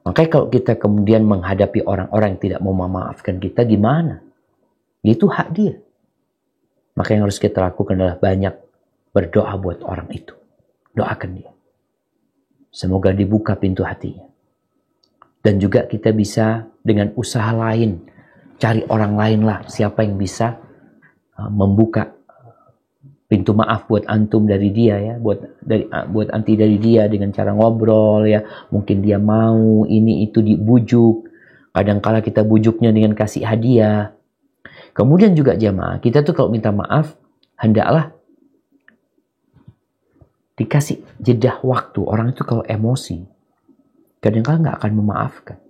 Makanya kalau kita kemudian menghadapi orang-orang yang tidak mau memaafkan kita, gimana? Itu hak dia. Maka yang harus kita lakukan adalah banyak berdoa buat orang itu. Doakan dia. Semoga dibuka pintu hatinya. Dan juga kita bisa dengan usaha lain, cari orang lain lah, siapa yang bisa membuka pintu maaf buat antum dari dia ya, buat anti dari dia dengan cara ngobrol ya. Mungkin dia mau ini itu dibujuk. Kadangkala kita bujuknya dengan kasih hadiah. Kemudian juga jamaah, kita tuh kalau minta maaf hendaklah dikasih jeda waktu. Orang itu kalau emosi kadang-kala nggak akan memaafkan.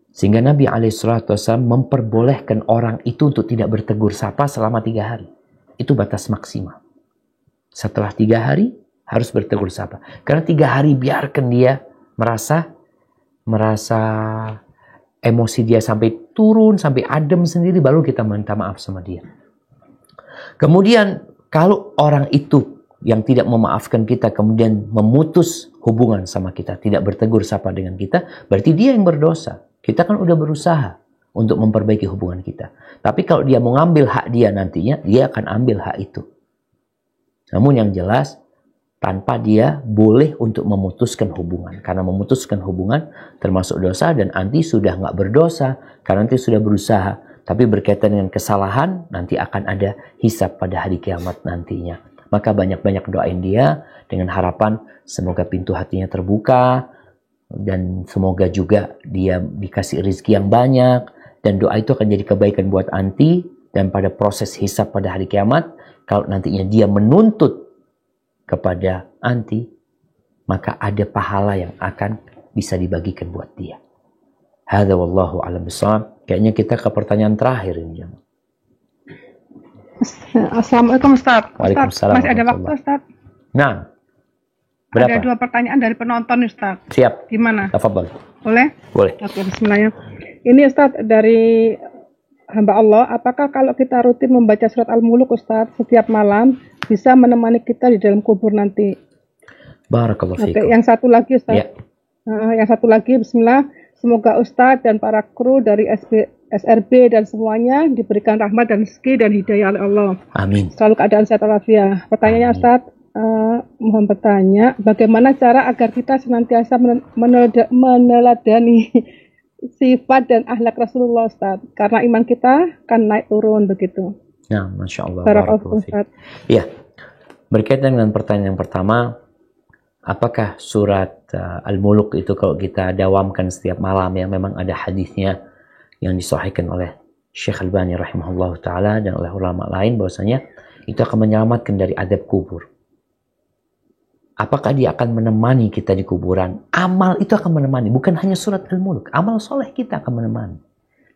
Sehingga Nabi SAW memperbolehkan orang itu untuk tidak bertegur sapa selama 3 hari. Itu batas maksimal. Setelah 3 hari harus bertegur sapa. Karena 3 hari biarkan dia merasa emosi dia sampai turun, sampai adem sendiri, baru kita minta maaf sama dia. Kemudian kalau orang itu yang tidak memaafkan kita kemudian memutus hubungan sama kita, tidak bertegur sapa dengan kita, berarti dia yang berdosa. Kita kan udah berusaha untuk memperbaiki hubungan kita. Tapi kalau dia mau ngambil hak dia nantinya, dia akan ambil hak itu. Namun yang jelas, tanpa dia boleh untuk memutuskan hubungan. Karena memutuskan hubungan termasuk dosa, dan anti sudah nggak berdosa, karena nanti sudah berusaha. Tapi berkaitan dengan kesalahan, nanti akan ada hisab pada hari kiamat nantinya. Maka banyak-banyak doain dia dengan harapan semoga pintu hatinya terbuka, dan semoga juga dia dikasih rezeki yang banyak, dan doa itu akan jadi kebaikan buat anti. Dan pada proses hisab pada hari kiamat, kalau nantinya dia menuntut kepada anti, maka ada pahala yang akan bisa dibagikan buat dia. Hadza wallahu a'lam bishawab. Kayaknya kita ke pertanyaan terakhir ini. Assalamualaikum Ustaz. Waalaikumsalam. Masih ada waktu Ustaz? Nah, berapa? Ada 2 pertanyaan dari penonton Ustaz. Siap. Gimana? Tafadhol. Boleh? Boleh. Oke, bismillah. Ini Ustaz dari hamba Allah, apakah kalau kita rutin membaca surat Al-Muluk Ustaz setiap malam bisa menemani kita di dalam kubur nanti? Barakallahu fiikum. Oke, yang satu lagi Ustaz. Ya. Yang satu lagi, bismillah. Semoga Ustaz dan para kru dari SRB dan semuanya diberikan rahmat dan rezeki dan hidayah oleh Allah. Amin. Selalu keadaan sehat walafiat. Pertanyaannya Amin. Ustaz, mohon bertanya, bagaimana cara agar kita senantiasa meneladani sifat dan akhlak Rasulullah Ustaz? Karena iman kita kan naik turun begitu. Nah, Masya Allah. Barakallahu Ustaz. Ya, berkaitan dengan pertanyaan yang pertama, apakah surat Al-Muluk itu kalau kita dawamkan setiap malam, ya memang ada hadisnya yang disahihkan oleh Syekh Albani rahimahullah ta'ala dan oleh ulama lain bahwasanya itu akan menyelamatkan dari adab kubur. Apakah dia akan menemani kita di kuburan? Amal itu akan menemani, bukan hanya surat Al-Muluk. Amal soleh kita akan menemani.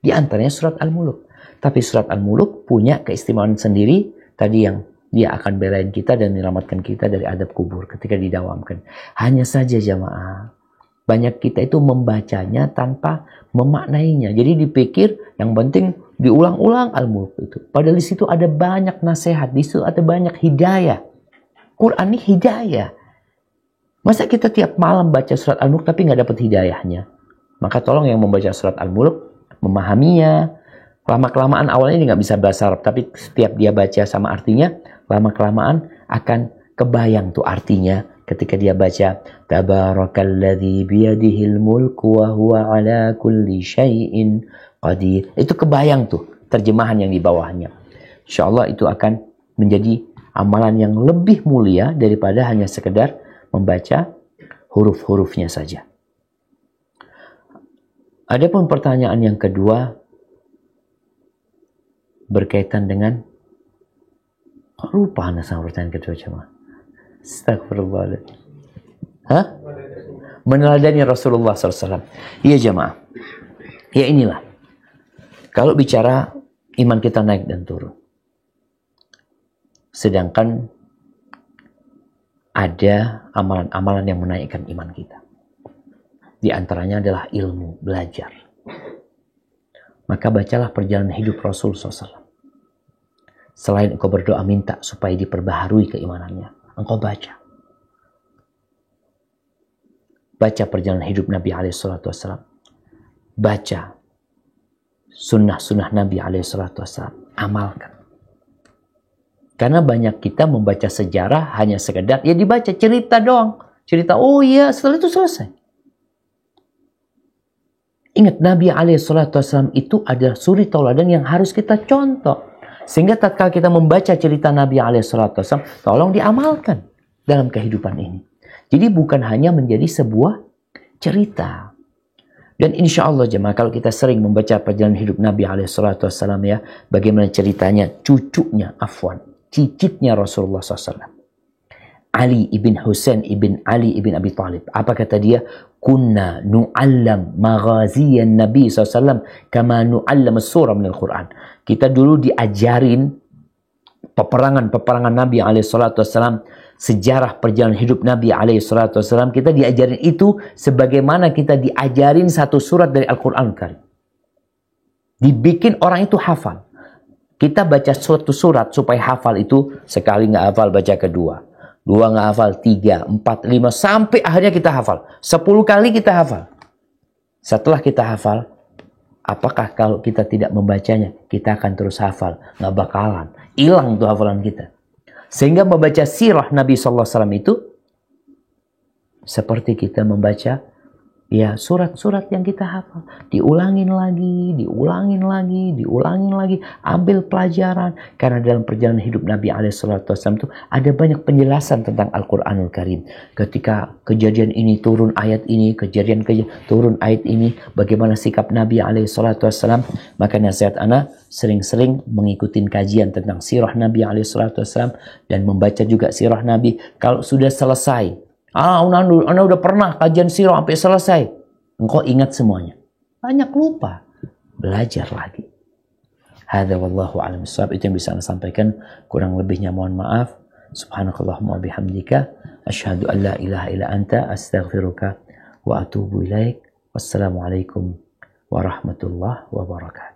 Di antaranya surat Al-Muluk. Tapi surat Al-Muluk punya keistimewaan sendiri, tadi yang dia akan belain kita dan menyelamatkan kita dari adab kubur ketika didawamkan. Hanya saja jamaah, banyak kita itu membacanya tanpa memaknainya. Jadi dipikir yang penting diulang-ulang Al-Muluk itu. Padahal di situ ada banyak nasihat, di situ ada banyak hidayah. Quran ini hidayah. Masa kita tiap malam baca surat Al-Muluk tapi nggak dapat hidayahnya? Maka tolong yang membaca surat Al-Muluk memahaminya. Lama-kelamaan awalnya dia nggak bisa bahasa Arab, tapi setiap dia baca sama artinya, lama-kelamaan akan kebayang tuh artinya ketika dia baca Tabarakalladzi biyadihil mulku wa huwa ala kulli syai'in qadir. Itu kebayang tuh terjemahan yang di bawahnya. Insyaallah itu akan menjadi amalan yang lebih mulia daripada hanya sekedar membaca huruf-hurufnya saja. Adapun pertanyaan yang kedua berkaitan dengan lupa anda sama pertanyaan kedua cuma. Astagfirullahaladzim. Hah? Meneladani Rasulullah SAW. Iya jamaah. Ya inilah. Kalau bicara iman kita naik dan turun. Sedangkan ada amalan-amalan yang menaikkan iman kita. Di antaranya adalah ilmu, belajar. maka bacalah perjalanan hidup Rasul SAW. Selain engkau berdoa minta supaya diperbaharui keimanannya, engkau baca. Baca perjalanan hidup Nabi SAW. Baca sunnah-sunnah Nabi SAW. Amalkan. Karena banyak kita membaca sejarah hanya sekedar, ya dibaca cerita doang. Cerita, oh iya, setelah itu selesai. Ingat, Nabi SAW itu adalah suri tauladan yang harus kita contoh. Sehingga tatkala kita membaca cerita Nabi SAW, tolong diamalkan dalam kehidupan ini. Jadi bukan hanya menjadi sebuah cerita. Dan insya Allah jemaah, kalau kita sering membaca perjalanan hidup Nabi SAW ya, bagaimana ceritanya cicitnya Rasulullah SAW. Ali ibn Husain ibn Ali ibn Abi Talib. Apa kata dia? Kunna nu'allam maghaziyan Nabi SAW kama nu'allam surah minal Quran. Kita dulu diajarin peperangan Nabi SAW, sejarah perjalanan hidup Nabi SAW. Kita diajarin itu sebagaimana kita diajarin satu surat dari Al-Quran Karim. Dibikin orang itu hafal. Kita baca suatu surat supaya hafal itu, sekali nggak hafal baca kedua, dua nggak hafal, 3, 4, 5, sampai akhirnya kita hafal. 10 kali kita hafal. Setelah kita hafal, apakah kalau kita tidak membacanya, kita akan terus hafal? Nggak bakalan. Hilang tuh hafalan kita. Sehingga membaca sirah Nabi SAW itu seperti kita membaca ya surat-surat yang kita hafal. Diulangin lagi. Ambil pelajaran. Karena dalam perjalanan hidup Nabi SAW itu ada banyak penjelasan tentang Al-Quranul Karim. Ketika kejadian ini turun ayat ini, turun ayat ini, bagaimana sikap Nabi SAW. Maka nasihat ana sering-sering mengikuti kajian tentang sirah Nabi SAW dan membaca juga sirah Nabi. Kalau sudah selesai, Anda udah pernah kajian sirah sampai selesai, engkau ingat semuanya. Banyak lupa. Belajar lagi. Hadza wallahu a'lam bishawab. Itu yang bisa Anda sampaikan. Kurang lebihnya mohon maaf. Subhanakallahumma bihamdika asyhadu an la ilaha illa anta astaghfiruka wa atubu ilaik. Wassalamualaikum warahmatullahi wabarakatuh.